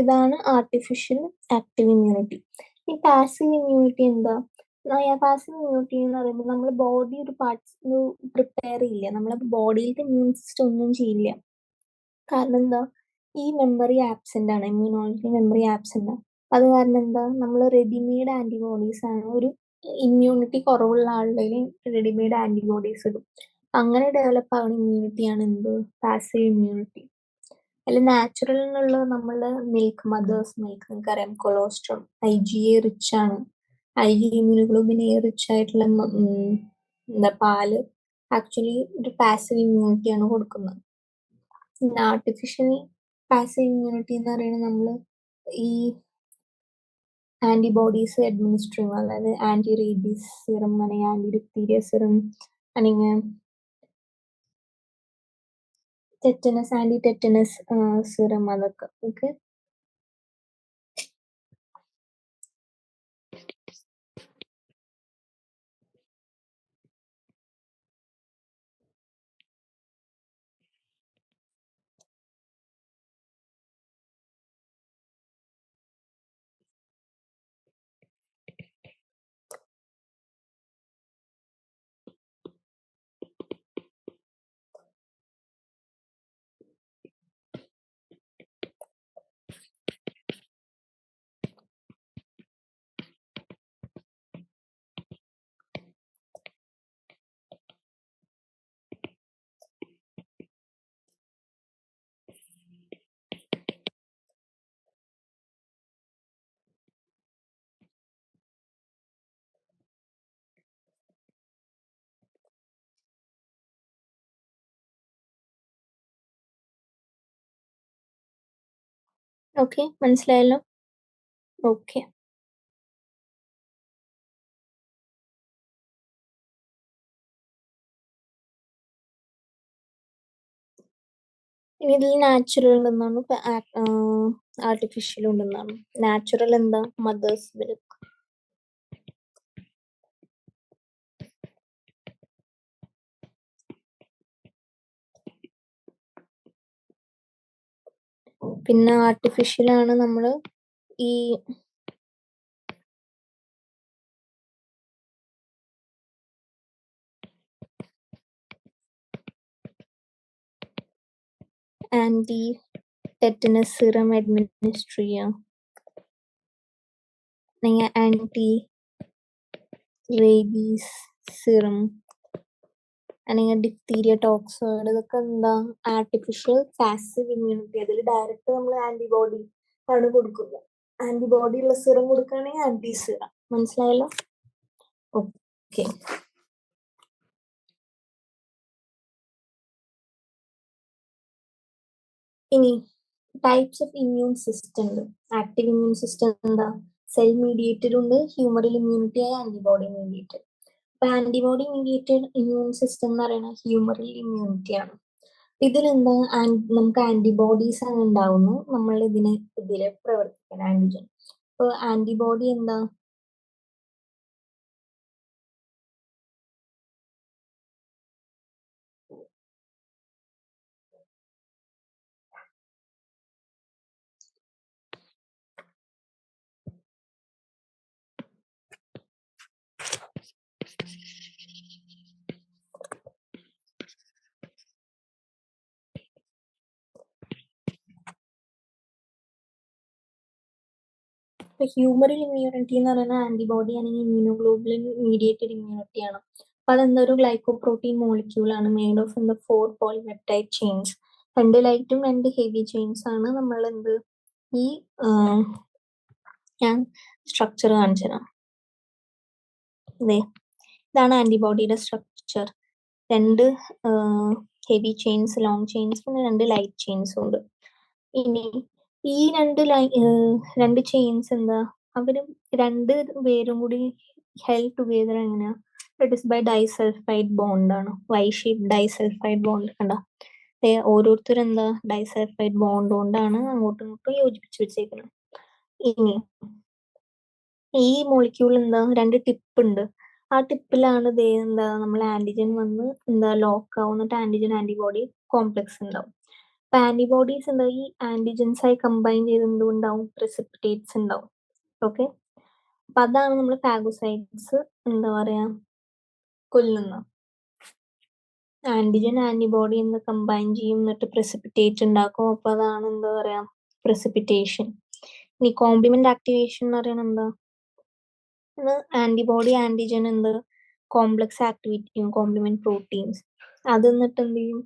ഇതാണ് ആർട്ടിഫിഷ്യൽ ആക്റ്റീവ് ഇമ്മ്യൂണിറ്റി. ഈ പാസീവ് ഇമ്മ്യൂണിറ്റി എന്താ? പാസീവ് ഇമ്മ്യൂണിറ്റി എന്ന് പറയുമ്പോൾ നമ്മൾ ബോഡി ഒരു പാർട്സ് പ്രിപ്പയർ ചെയ്യില്ല, നമ്മളെ ബോഡിയിലത്തെ ഇമ്മ്യൂൺ സിസ്റ്റം ഒന്നും ചെയ്യില്ല. കാരണം എന്താ? ഈ മെമ്മറി ആബ്സെന്റ് ആണ്, ഇമ്മ്യൂണോളജി മെമ്മറി ആബ്സെന്റ് ആണ്. അത് കാരണം എന്താ? നമ്മൾ റെഡിമെയ്ഡ് ആന്റിബോഡീസ് ആണ്, ഒരു ഇമ്മ്യൂണിറ്റി കുറവുള്ള ആളുടെ റെഡിമെയ്ഡ് ആന്റിബോഡീസ് ഇടും. അങ്ങനെ ഡെവലപ്പ് ആവുന്ന ഇമ്മ്യൂണിറ്റിയാണ് എന്ത്? Passive immunity. അതിൽ നാച്ചുറൽ എന്നുള്ള നമ്മള് മിൽക്ക്, മദേഴ്സ് മിൽക്ക്, നിങ്ങൾക്കറിയാം കൊളോസ്ട്രോൾ, IgA റിച്ച് ആണ്. IgA ഇമ്മ്യൂണോഗ്ലോബിൻ എ റിച്ച് ആയിട്ടുള്ള എന്താ പാല് ആക്ച്വലി ഒരു പാസീവ് ഇമ്മ്യൂണിറ്റി ആണ് കൊടുക്കുന്നത്. പിന്നെ ആർട്ടിഫിഷ്യൽ പാസീവ് ഇമ്മ്യൂണിറ്റി എന്ന് പറയുന്നത് നമ്മള് ഈ ആന്റിബോഡീസ് അഡ്മിനിസ്റ്റർ ചെയ്യും, അതായത് ആന്റി റേബീസ് സിറം അല്ലെങ്കിൽ ആന്റി ഡിപ്തീരിയ സിറം അല്ലെങ്കിൽ ടെറ്റനസ്, ആന്റി ടെറ്റനസ് സിറം, അതൊക്കെ. ഓക്കെ, ഓക്കെ, മനസ്സിലായല്ലോ? ഓക്കെ, ഇനി ഇതിൽ നാച്ചുറൽ ഉണ്ടെന്നാണ്, ആർട്ടിഫിഷ്യൽ ഉണ്ടെന്നാണ്. നാച്ചുറൽ എന്താ? Mothers milk. പിന്നെ ആർട്ടിഫിഷ്യൽ ആണ് നമ്മള് ഈ ആന്റി ടെറ്റനസ് സിറം അഡ്മിനിസ്റ്റർ ചെയ്യാം, അല്ലെങ്കിൽ ആന്റി റേബീസ് സിറം, അല്ലെങ്കിൽ ഡിപ്തീരിയ ടോക്സോയിഡ്. ഇതൊക്കെ എന്താ? Artificial passive immunity. അതിൽ ഡയറക്റ്റ് നമ്മൾ ആന്റിബോഡി ആണ് കൊടുക്കുന്നത്. ആന്റിബോഡി ഉള്ള സിറം കൊടുക്കുകയാണെങ്കിൽ ആന്റി സിറം. മനസ്സിലായല്ലോ? ഓക്കെ, ഇനി ടൈപ്സ് ഓഫ് ഇമ്മ്യൂൺ സിസ്റ്റം ഉണ്ട്. ആക്റ്റീവ് ഇമ്മ്യൂൺ സിസ്റ്റം എന്താ? സെൽ മീഡിയേറ്റഡ് ഉണ്ട്, ഹ്യൂമറൽ ഇമ്മ്യൂണിറ്റി ആയ ആന്റിബോഡി മീഡിയേറ്റഡ്. അപ്പൊ ആന്റിബോഡി മീഡിയേറ്റഡ് ഇമ്മ്യൂൺ സിസ്റ്റം എന്ന് പറയുന്നത് ഹ്യൂമറൽ ഇമ്മ്യൂണിറ്റി ആണ്. ഇതിലെന്താ? നമുക്ക് ആന്റിബോഡീസ് ആണ് ഉണ്ടാവുന്നു, നമ്മൾ ഇതില് പ്രവർത്തിക്കണം ആന്റിജൻ. അപ്പൊ ആന്റിബോഡി എന്താ? ഹ്യൂമറൽ ഇമ്മ്യൂണിറ്റി എന്ന് പറയുന്ന ആന്റിബോഡി ആണെങ്കിൽ ഇമ്മ്യൂണോഗ്ലോബുലിൻ മീഡിയേറ്റഡ് ഇമ്മ്യൂണിറ്റി ആണ്. അപ്പൊ അതെന്താ? ഒരു ഗ്ലൈക്കോപ്രോട്ടീൻ മോളിക്യൂൾ ആണ്, മെയ്ഡ് ഓഫ് 4 പോളിപെപ്റ്റൈഡ് ചെയിൻസ്. 2 ലൈറ്റും 2 ഹെവി ചെയിൻസ് ആണ്. നമ്മൾ എന്ത് ഈ ഞാൻ സ്ട്രക്ചർ കാണിച്ചു തരാം. ഇതാണ് ആന്റിബോഡിയുടെ structure. 2 heavy chains, long chains, പിന്നെ 2 ലൈറ്റ് ചെയിൻസും ഉണ്ട്. ഇനി ഈ 2 ചെയിൻസ് എന്താ? അവര് 2 പേരും കൂടി ഹെൽഡ് ടുഗെദർ എങ്ങനെയാ? It is by disulphide bond ആണ്. വൈ ഷേപ്പ് ഡൈസൾഫൈഡ് ബോണ്ട് കണ്ട. ഓരോരുത്തരും എന്താ? ഡൈസൾഫൈഡ് ബോണ്ട് കൊണ്ടാണ് അങ്ങോട്ടും ഇങ്ങോട്ടും യോജിപ്പിച്ച് വെച്ചേക്കുന്നത്. ഇനി ഈ മോളിക്യൂൾ എന്താ? 2 ടിപ്പ് ഉണ്ട്. ആ ടിപ്പിലാണ് എന്താ നമ്മൾ ആന്റിജൻ വന്ന് എന്താ ലോക്ക് ആവും, എന്നിട്ട് ആന്റിജൻ ആന്റിബോഡി കോംപ്ലക്സ് ഉണ്ടാവും. അപ്പൊ ആന്റിബോഡീസ് എന്താ, ഈ ആന്റിജൻസ് ആയി കമ്പൈൻ ചെയ്ത് എന്തുണ്ടാവും, പ്രസിപ്പിറ്റേറ്റ്സ് ഉണ്ടാവും. ഓക്കെ, അപ്പൊ അതാണ് നമ്മൾ ഫാഗോസൈറ്റ്സ് എന്താ പറയാ കൊല്ലുന്ന. ആന്റിജൻ ആന്റിബോഡി എന്ന് കമ്പൈൻ ചെയ്യും, എന്നിട്ട് പ്രസിപ്പിറ്റേറ്റ് ഉണ്ടാക്കും. അപ്പൊ അതാണ് എന്താ പറയാ പ്രസിപ്പിറ്റേഷൻ. ഇനി കോംപ്ലിമെന്റ് ആക്ടിവേഷൻ എന്ന് പറയുന്നത് എന്താ, ആന്റിബോഡി ആന്റിജൻ എന്ത് കോംപ്ലക്സ് ആക്ടിവിറ്റി ചെയ്യും, കോംപ്ലിമെന്റ് പ്രോട്ടീൻസ്. അത് എന്നിട്ട് എന്ത് ചെയ്യും,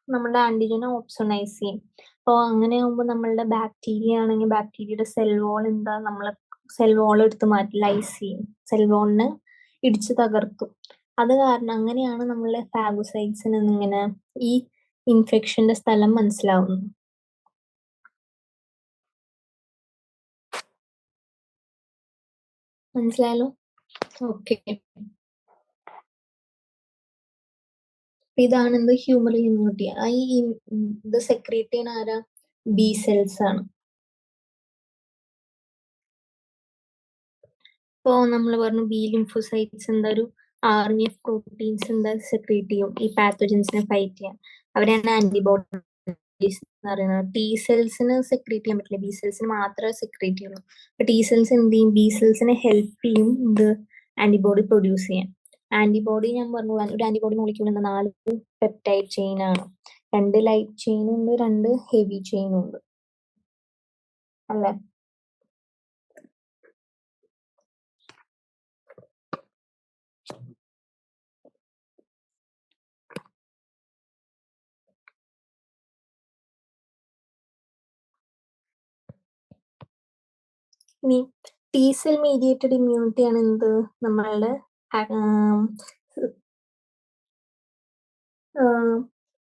നമ്മുടെ ആന്റിജനെ ഓപ്സണൈസ് ചെയ്യും. അപ്പോൾ അങ്ങനെ ആകുമ്പോൾ നമ്മളുടെ ബാക്ടീരിയ ആണെങ്കിൽ ബാക്ടീരിയയുടെ സെൽ വോൾ എന്താ, നമ്മളെ സെൽ വോൾ എടുത്ത് മാറ്റി ലൈസ് ചെയ്യും, സെൽ വോളിനെ ഇടിച്ച് തകർത്തും. അത് കാരണം അങ്ങനെയാണ് നമ്മളെ ഫാഗോസൈറ്റ്സിന് ഇങ്ങനെ ഈ ഇൻഫെക്ഷന്റെ സ്ഥലം മനസ്സിലാവുന്നത്. മനസ്സിലായല്ലോ? ഓക്കെ, ഇതാണ് എന്ത് ഹ്യൂമറൽ ഇമ്മ്യൂണിറ്റി. ഇത് സെക്രീറ്റ് ചെയ്യുന്ന ആരാ, ബി സെൽസ് ആണ്. ഇപ്പോ നമ്മൾ പറഞ്ഞു ബി ലിംഫോസൈറ്റ്സ് എന്താ ഒരു RNF പ്രോട്ടീൻസ് എന്താ സെക്രീറ്റ് ചെയ്യും ഈ പാത്തോജൻസിനെ ഫൈറ്റ് ചെയ്യാൻ. അവരാണ് ആന്റിബോഡീസ് എന്ന് പറയുന്നത്. ടി സെൽസിന് സെക്രീറ്റ് ചെയ്യാൻ പറ്റില്ല, ബി സെൽസിന് മാത്രമേ സെക്രീറ്റ് ചെയ്യുള്ളൂ. അപ്പൊ ടി സെൽസ് എന്ത് ചെയ്യും, ബി സെൽസിനെ ഹെൽപ്പ് ചെയ്യും ഇത് ആന്റിബോഡി പ്രൊഡ്യൂസ് ചെയ്യാൻ. ആന്റിബോഡി ഞാൻ പറഞ്ഞു, ഒരു ആന്റിബോഡി മോളിക്യൂൾ എന്ന 4 പെപ്റ്റൈഡ് ചെയിൻ ആണ്. 2 ലൈറ്റ് ചെയിനും ഉണ്ട്, 2 ഹെവി ചെയിനും ഉണ്ട്, അല്ലെ? ഇനി ടി സെൽ മീഡിയേറ്റഡ് ഇമ്മ്യൂണിറ്റി ആണ് എന്ത്, നമ്മളുടെ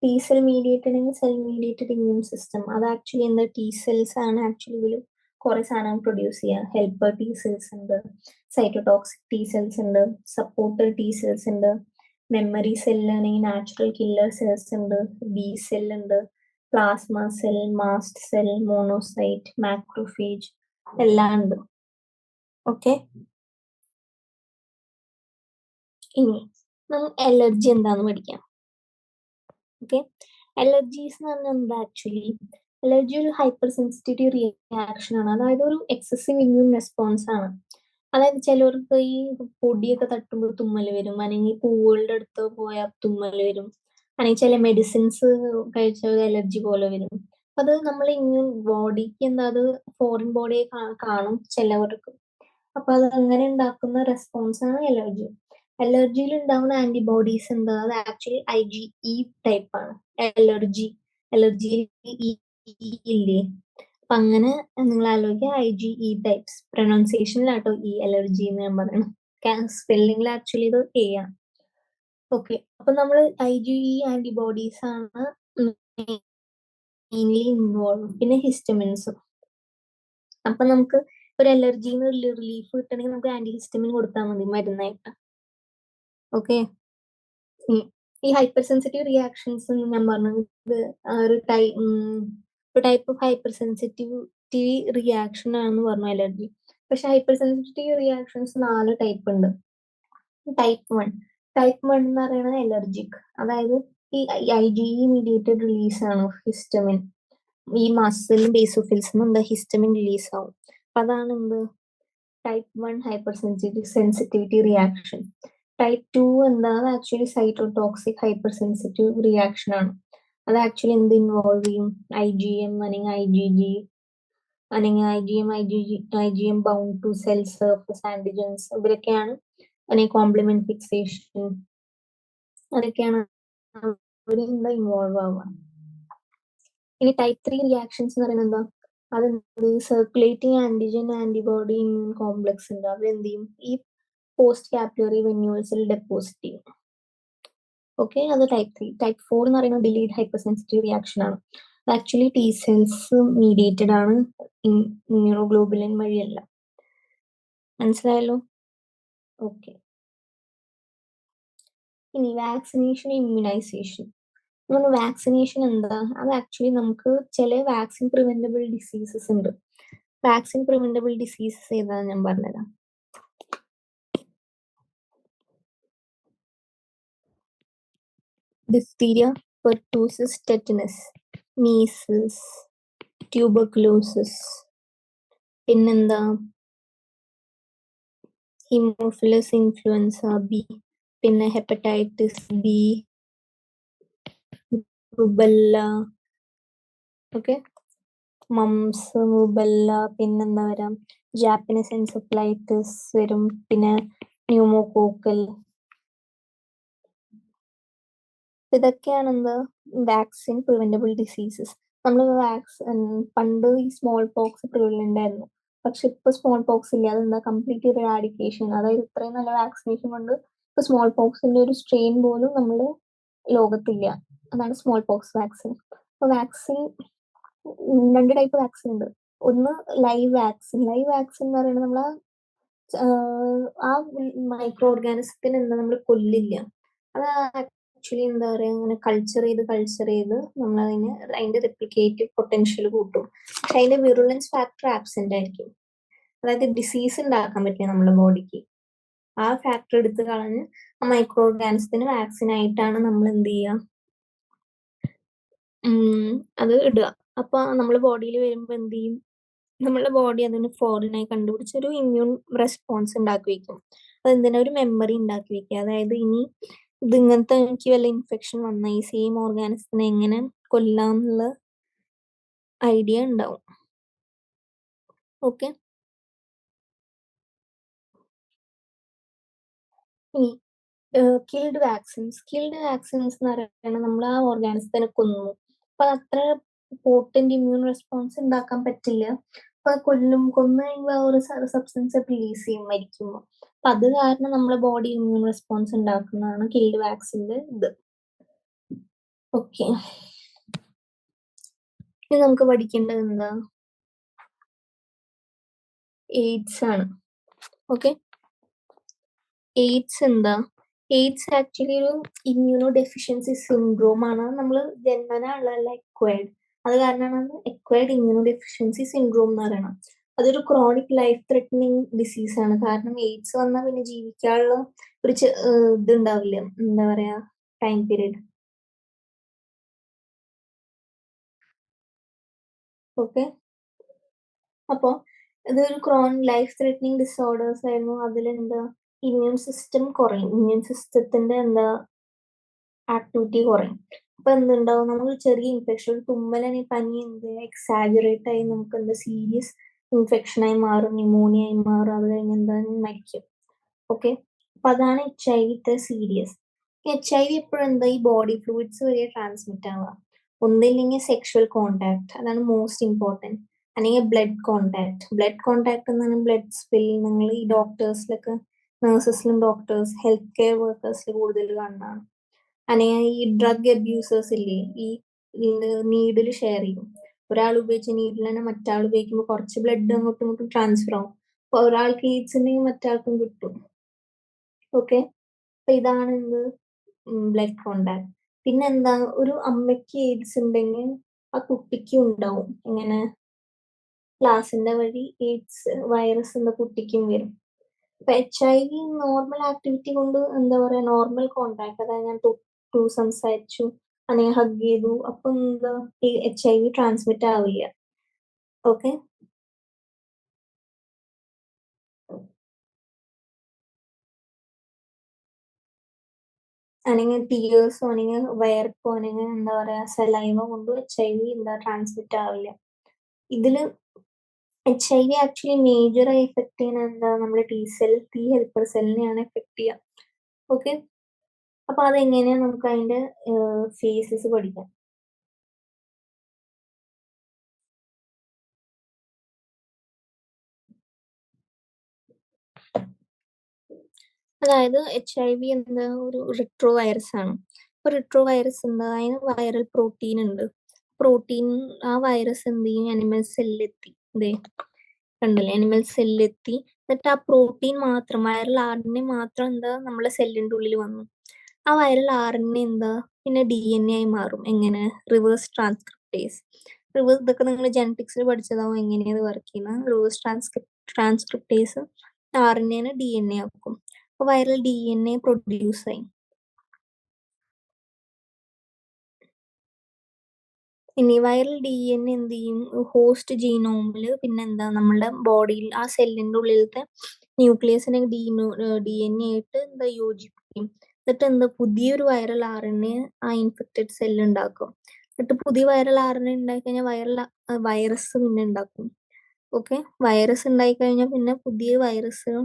T cell mediated cell mediated immune system. അത് ആക്ച്വലി എന്താ, ടി സെൽസ് ആണ് ആക്ച്വലി ഇതിൽ കുറെ സാധനം പ്രൊഡ്യൂസ് ചെയ്യുക. ഹെൽപ്പർ ടി സെൽസ് ഉണ്ട്, സൈറ്റോടോക്സിക് ടി സെൽസ് ഉണ്ട്, സപ്പോർട്ടർ ടി സെൽസ് ഉണ്ട്, മെമ്മറി സെല്ല് അല്ലെങ്കിൽ നാച്ചുറൽ കില്ലർ സെൽസ് ഉണ്ട്, ബി സെൽ ഉണ്ട്, plasma cell, mast cell, monocyte, macrophage എല്ലാം ഉണ്ട്. ഓക്കെ, ഇനി നമുക്ക് അലർജി എന്താന്ന് പഠിക്കാം. ഓക്കെ, അലർജീസ് എന്ന് പറഞ്ഞാൽ എന്താ, ആക്ച്വലി അലർജി ഒരു ഹൈപ്പർ സെൻസിറ്റിവിറ്റി റിയാക്ഷൻ ആണ്. അതായത് ഒരു എക്സസീവ് ഇമ്മ്യൂൺ റെസ്പോൺസ് ആണ്. അതായത് ചിലവർക്ക് ഈ പൊടിയൊക്കെ തട്ടുമ്പോൾ തുമ്മൽ വരും, അല്ലെങ്കിൽ പൂവുകളുടെ അടുത്ത് പോയാൽ തുമ്മൽ വരും, അല്ലെങ്കിൽ ചില മെഡിസിൻസ് കഴിച്ചാൽ അലർജി പോലെ വരും. അത് നമ്മൾ ഇമ്മ്യൂൺ ബോഡിക്ക് എന്താ, അത് ഫോറിൻ ബോഡിയെ കാണും ചിലവർക്ക്. അപ്പൊ അത് അങ്ങനെ ഉണ്ടാക്കുന്ന റെസ്പോൺസ് ആണ് അലർജി. അലർജിയിൽ ഉണ്ടാവുന്ന ആന്റിബോഡീസ് എന്താ, അത് ആക്ച്വലി IgE ടൈപ്പ് ആണ്. അലർജി ഇല്ലേ, അപ്പൊ അങ്ങനെ നിങ്ങൾ ആലോചിക്കുക, IgE ടൈപ്സ്. പ്രൊനൗൺസിയേഷനിലാട്ടോ ഈ അലർജി എന്ന് ഞാൻ പറയണം, സ്പെല്ലിംഗിൽ ആക്ച്വലി ഇത് A ആണ്. ഓക്കെ, അപ്പൊ നമ്മൾ IgE ആന്റിബോഡീസ് ആണ് മെയിൻലി ഇൻവോൾവ്. പിന്നെ ഹിസ്റ്റമിൻസും. അപ്പൊ നമുക്ക് ഒരു അലർജിന്ന് റിലീഫ് കിട്ടണമെങ്കിൽ നമുക്ക് ആന്റിഹിസ്റ്റമിൻ കൊടുത്താൽ മതി മരുന്നായിട്ട്. ഓക്കെ, ഈ ഹൈപ്പർ സെൻസിറ്റീവ് റിയാക്ഷൻസ് ഞാൻ പറഞ്ഞു, ഇത് ഒരു type of hyper sensitivity reaction ആണെന്ന് പറഞ്ഞു അലർജി. പക്ഷെ ഹൈപ്പർ സെൻസിറ്റീവ് റിയാക്ഷൻസ് 4 ടൈപ്പ് ഉണ്ട്. ടൈപ്പ് 1 എന്ന് പറയുന്നത് അലർജിക്, അതായത് ഈ IgE മീഡിയേറ്റഡ് റിലീസ് ആണ് ഹിസ്റ്റമിൻ. ഈ മസിലും ബേസോഫിൽസിനും എന്താ ഹിസ്റ്റമിൻ റിലീസ് ആവും. അപ്പൊ അതാണ് എന്ത് type 1 hyper sensitivity reaction. Type 2 എന്താ, അത് actually cytotoxic hyper sensitive reaction ആണ്. അത് ആക്ച്വലി എന്ത് ഇൻവോൾവ് ചെയ്യും, IgM അല്ലെങ്കിൽ IgG അല്ലെങ്കിൽ IgM bound to cell surface antigens, ഇവരൊക്കെയാണ്. അല്ലെങ്കിൽ കോംപ്ലിമെന്റ് ഫിക്സേഷൻ, അതൊക്കെയാണ് അവരെന്താ ഇൻവോൾവ് ആവുക. ഇനി ടൈപ്പ് 3 റിയാക്ഷൻസ് എന്ന് പറയുന്നത് എന്താ, അത് circulating antigen antibody immune complex ഉണ്ട്, അവരെന്ത് ചെയ്യും, ഈ പോസ്റ്റ് കാപ്പിലറി വെന്യൂൾസിൽ ഡെപ്പോസിറ്റ് ചെയ്യും. ഓക്കെ, അത് ടൈപ്പ് 3. ടൈപ്പ് 4 എന്ന് പറയുന്നത് ഡിലീഡ് ഹൈപ്പർ സെൻസിറ്റീവ് റിയാക്ഷൻ ആണ്. ആക്ച്വലി ടി സെൽസ് മീഡിയേറ്റഡ് ആണ്, ഇമ്മ്യൂണോഗ്ലോബുലിൻ വഴിയല്ല. മനസ്സിലായല്ലോ? ഓക്കെ, ഇനി വാക്സിനേഷൻ, ഇമ്മ്യൂണൈസേഷൻ. വാക്സിനേഷൻ എന്താ, അത് ആക്ച്വലി നമുക്ക് ചില വാക്സിൻ പ്രിവെന്റബിൾ ഡിസീസസ് ഉണ്ട്. വാക്സിൻ പ്രിവെന്റബിൾ ഡിസീസസ് ഏതാന്ന് ഞാൻ പറഞ്ഞുതരാം. Diphtheria, pertussis, tetanus. Measles, tuberculosis, പിന്നെന്താ ഹിമോഫിലസ് ഇൻഫ്ലുവൻസ ബി, പിന്നെ hepatitis B, rubella, okay, moms, rubella, പിന്നെന്താ വരാം, ജാപ്പനീസ് എൻസെഫലൈറ്റിസ് വരും, പിന്നെ ന്യൂമോകോക്കൽ. ഇതൊക്കെയാണ് എന്താ വാക്സിൻ പ്രിവെന്റബിൾ ഡിസീസസ്. നമ്മൾ പണ്ട് ഈ സ്മോൾ പോക്സ് പ്രിവലന്റ് ആയിരുന്നു, പക്ഷെ ഇപ്പൊ സ്മോൾ പോക്സ് ഇല്ല. അതെന്താ കംപ്ലീറ്റ് ഇറാഡിക്കേഷൻ, അതായത് ഇത്രയും നല്ല വാക്സിനേഷൻ കൊണ്ട് ഇപ്പൊ സ്മോൾ പോക്സിന്റെ ഒരു സ്ട്രെയിൻ പോലും നമ്മുടെ ലോകത്തില്ല. അതാണ് സ്മോൾ പോക്സ് വാക്സിൻ. അപ്പൊ വാക്സിൻ രണ്ട് ടൈപ്പ് വാക്സിൻ ഉണ്ട്. ഒന്ന് ലൈവ് വാക്സിൻ. ലൈവ് വാക്സിൻ എന്ന് പറയുന്നത് നമ്മളെ ആ മൈക്രോ ഓർഗാനിസത്തിന് എന്താ നമ്മൾ കൊല്ലില്ല. അത് ആക്ച്വലി എന്താ പറയാ, അങ്ങനെ കൾച്ചർ ചെയ്ത് നമ്മൾ അതിന്റെ റെപ്ലിക്കേറ്റീവ് പൊട്ടൻഷ്യൽ കൂട്ടും. പക്ഷെ അതിന്റെ വിറുലൻസ് ഫാക്ടർ ആബ്സെന്റ് ആയിരിക്കും. അതായത് ഡിസീസ് ഉണ്ടാക്കാൻ പറ്റില്ല നമ്മുടെ ബോഡിക്ക്. ആ ഫാക്ടർ എടുത്ത് കളഞ്ഞ് ആ മൈക്രോ ഓർഗാനിസത്തിന് വാക്സിൻ ആയിട്ടാണ് നമ്മൾ എന്ത് ചെയ്യുക, അത് ഇടുക. അപ്പൊ നമ്മുടെ ബോഡിയിൽ വരുമ്പോ എന്ത് ചെയ്യും, നമ്മളുടെ ബോഡി അതിന് ഫോറിനായി കണ്ടുപിടിച്ച ഒരു ഇമ്മ്യൂൺ റെസ്പോൺസ് ഉണ്ടാക്കി വെക്കും. അതെന്തിനാ, ഒരു മെമ്മറി ഉണ്ടാക്കി വെക്കുക. അതായത് ഇനി ഇങ്ങനത്തെ എനിക്ക് വല്ല ഇൻഫെക്ഷൻ വന്ന ഈ സെയിം ഓർഗാനിസത്തിനെ എങ്ങനെ കൊല്ലാം എന്നുള്ള ഐഡിയ ഉണ്ടാവും. ഓക്കെ, ഇനി കിൽഡ് വാക്സിൻസ്. കിൽഡ് വാക്സിൻസ് എന്ന് പറയുന്നത് നമ്മൾ ആ ഓർഗാനിസത്തിനെ കൊന്നു. അപ്പൊ അത്ര പോർട്ടന്റ് ഇമ്മ്യൂൺ റെസ്പോൺസ് ഉണ്ടാക്കാൻ പറ്റില്ല. അപ്പൊ കൊന്നു കഴിയുമ്പോൾ ഒരു സബ്സ്റ്റൻസ് റിലീസ് ചെയ്യും മരിക്കുമ്പോൾ. അപ്പൊ അത് കാരണം നമ്മുടെ ബോഡി ഇമ്മ്യൂൺ റെസ്പോൺസ് ഉണ്ടാക്കുന്നതാണ് കിൽഡ് വാക്സിന്റെ ഇത്. ഓക്കെ, ഇനി നമുക്ക് പഠിക്കേണ്ടത് എന്താ, എയ്ഡ്സ് ആണ്. ഓക്കെ, എയ്ഡ്സ് എന്താ, എയ്ഡ്സ് ആക്ച്വലി ഒരു ഇമ്മ്യൂണോ ഡെഫിഷ്യൻസി സിൻഡ്രോം ആണ്. നമ്മൾ ജന്മന ഉള്ളതല്ല, എക്വയർഡ്. അത് കാരണമാണ് എക്വയർഡ് ഇമ്മ്യൂണോ ഡെഫിഷ്യൻസി സിൻഡ്രോം എന്ന് പറയുന്നത്. അതൊരു ക്രോണിക് ലൈഫ് ത്രെറ്റനിങ് ഡിസീസ് ആണ്. കാരണം എയ്ഡ്സ് വന്നാൽ പിന്നെ ജീവിക്കാനുള്ള ഒരു ഇതുണ്ടാവില്ല, എന്താ പറയാ, ടൈം പീരീഡ്. ഓക്കെ, അപ്പോ ഇതൊരു ലൈഫ് ത്രെറ്റനിങ് ഡിസോർഡേഴ്സ് ആയിരുന്നു. അതിലെന്താ ഇമ്മ്യൂൺ സിസ്റ്റം കുറയും, ഇമ്മ്യൂൺ സിസ്റ്റത്തിന്റെ എന്താ ആക്ടിവിറ്റി കുറയും. അപ്പൊ എന്തുണ്ടാവും, നമുക്ക് ചെറിയ ഇൻഫെക്ഷൻ, ഒരു തുമ്മലനി പനി എന്ത് എക്സാജറേറ്റ് ആയി നമുക്ക് എന്താ സീരിയസ് ഇൻഫെക്ഷൻ ആയി മാറും, ന്യൂമോണിയ ആയി മാറും. അത് കഴിഞ്ഞ് എന്താ മരിക്കും. ഓക്കെ, അപ്പൊ അതാണ് HIV ഇത്ര സീരിയസ്. HIV എപ്പോഴും എന്താ ഈ ബോഡി ഫ്ലൂയിഡ്സ് വരെ ട്രാൻസ്മിറ്റ് ആവുക. ഒന്നില്ലെങ്കിൽ സെക്ഷൽ കോണ്ടാക്ട്, അതാണ് മോസ്റ്റ് ഇമ്പോർട്ടൻറ്റ്. അല്ലെങ്കിൽ ബ്ലഡ് കോണ്ടാക്ട്. ബ്ലഡ് കോണ്ടാക്ട് എന്നാണ് ബ്ലഡ് സ്പിൽ. നിങ്ങൾ ഈ ഡോക്ടേഴ്സിലൊക്കെ, നഴ്സസിലും ഡോക്ടേഴ്സ്, ഹെൽത്ത് കെയർ വർക്കേഴ്സിൽ കൂടുതൽ കാണുന്നതാണ്. അല്ലെങ്കിൽ ഈ ഡ്രഗ് അബ്യൂസേഴ്സ് ഇല്ലേ, ഈ നീഡിൽ ഷെയർ ചെയ്യും. ഒരാൾ ഉപയോഗിച്ച നീഡിൽ തന്നെ മറ്റാൾ ഉപയോഗിക്കുമ്പോൾ കുറച്ച് ബ്ലഡ് അങ്ങോട്ടും ഇങ്ങോട്ടും ട്രാൻസ്ഫർ ആവും. അപ്പൊ ഒരാൾക്ക് എയ്ഡ്സ് ഉണ്ടെങ്കിൽ മറ്റാൾക്കും കിട്ടും. ഓക്കെ, അപ്പൊ ഇതാണ് എന്ത് ബ്ലഡ് കോണ്ടാക്ട്. പിന്നെ എന്താ, ഒരു അമ്മയ്ക്ക് എയ്ഡ്സ് ഉണ്ടെങ്കിൽ ആ കുട്ടിക്കും ഉണ്ടാവും. ഇങ്ങനെ പ്ലാസിന്റെ വഴി എയ്ഡ്സ് വൈറസ് എന്ന കുട്ടിക്കും വരും. ഇപ്പൊ HIV നോർമൽ ആക്ടിവിറ്റി കൊണ്ട് എന്താ പറയാ, നോർമൽ കോണ്ടാക്ട്, അതായത് ഞാൻ തൊട്ടു, സംസാരിച്ചു, അല്ലെങ്കിൽ ഹഗ് ചെയ്തു, അപ്പൊ എന്താ HIV ട്രാൻസ്മിറ്റ് ആവില്ല. ഓക്കെ, അല്ലെങ്കിൽ ടീയേഴ്സോ അല്ലെങ്കിൽ വയർപ്പോ അല്ലെങ്കിൽ എന്താ പറയാ സലൈവ കൊണ്ട് HIV എന്താ ട്രാൻസ്മിറ്റ് ആവില്ല. ഇതില് HIV ആക്ച്വലി മേജറായി എഫക്ട് ചെയ്യുന്ന എന്താ, നമ്മുടെ T ഹെൽപ്പർ സെല്ലിനെയാണ് എഫക്ട് ചെയ്യുക. ഓക്കെ, അപ്പൊ അതെങ്ങനെയാ നമുക്ക് അതിന്റെ ഫേസസ് പഠിക്കാം. അതായത് HIV എന്താ ഒരു റിട്രോ വൈറസ് ആണ്. അപ്പൊ റിട്രോ വൈറസ് എന്താ, അതിന് വൈറൽ പ്രോട്ടീൻ ഉണ്ട്. പ്രോട്ടീൻ, ആ വൈറസ് എന്ത് ചെയ്യും, അനിമൽ സെല്ലിലെത്തി, ഇതേ കണ്ടല്ലേ, അനിമൽ സെല്ലിലെത്തി. എന്നിട്ട് ആ പ്രോട്ടീൻ മാത്രം, വൈറൽ RNA മാത്രം എന്താ നമ്മളെ സെല്ലിന്റെ ഉള്ളിൽ വന്നു. ആ വൈറൽ RNA എന്താ പിന്നെ DNA ആയി മാറും. എങ്ങനെ, റിവേഴ്സ് ട്രാൻസ്ക്രിപ്റ്റേസ്. ഇതൊക്കെ നിങ്ങൾ ജെനറ്റിക്സിൽ പഠിച്ചതാവും എങ്ങനെയത് വർക്ക് ചെയ്യുന്നത്. റിവേഴ്സ് ട്രാൻസ്ക്രിപ്റ്റേസ് RNA DNA ആക്കും. അപ്പൊ വൈറൽ DNA പ്രൊഡ്യൂസ് ആയി. ഇനി വൈറൽ DNA എന്ത് ചെയ്യും, ഹോസ്റ്റ് ജീനോമിൽ പിന്നെന്താ നമ്മളുടെ ബോഡിയിൽ ആ സെല്ലിന്റെ ഉള്ളിലത്തെ ന്യൂക്ലിയസിനെ DNA ആയിട്ട് എന്താ യോജിപ്പിക്കും. എന്നിട്ട് എന്താ പുതിയൊരു വൈറൽ RNA ആ ഇൻഫെക്റ്റഡ് സെല്ല് ഉണ്ടാക്കും. എന്നിട്ട് പുതിയ വൈറൽ RNA ഉണ്ടായി കഴിഞ്ഞാൽ വൈറസ് പിന്നെ ഉണ്ടാക്കും. ഓക്കെ, വൈറസ് ഉണ്ടായി കഴിഞ്ഞാൽ പിന്നെ പുതിയ വൈറസ്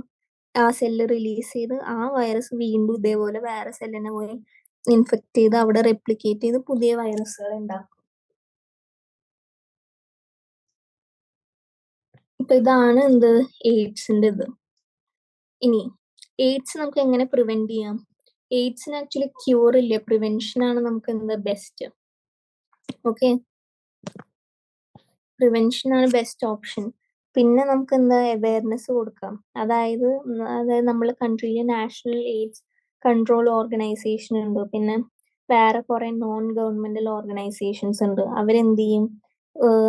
ആ സെല്ല് റിലീസ് ചെയ്ത് ആ വൈറസ് വീണ്ടും ഇതേപോലെ വേറെ സെല്ലിനെ പോയി ഇൻഫെക്ട് ചെയ്ത് അവിടെ റെപ്ലിക്കേറ്റ് ചെയ്ത് പുതിയ വൈറസുകൾ ഉണ്ടാക്കും. ഇപ്പൊ ഇതാണ് എന്ത് എയ്ഡ്സിന്റെ ഇത്. ഇനി എയ്ഡ്സ് നമുക്ക് എങ്ങനെ പ്രിവെന്റ് ചെയ്യാം? എയ്ഡ്സിന് ആക്ച്വലി ക്യൂർ ഇല്ല, പ്രിവെൻഷൻ ആണ് നമുക്ക് എന്താ ബെസ്റ്റ്. ഓക്കെ, പ്രിവെൻഷൻ ആണ് ബെസ്റ്റ് ഓപ്ഷൻ. പിന്നെ നമുക്ക് എന്താ അവയർനെസ് കൊടുക്കാം. അതായത് നമ്മളെ കൺട്രിയിലെ നാഷണൽ എയ്ഡ്സ് കൺട്രോൾ ഓർഗനൈസേഷൻ ഉണ്ട്, പിന്നെ വേറെ കുറെ നോൺ ഗവൺമെന്റൽ ഓർഗനൈസേഷൻസ് ഉണ്ട്. അവരെന്ത് ചെയ്യും,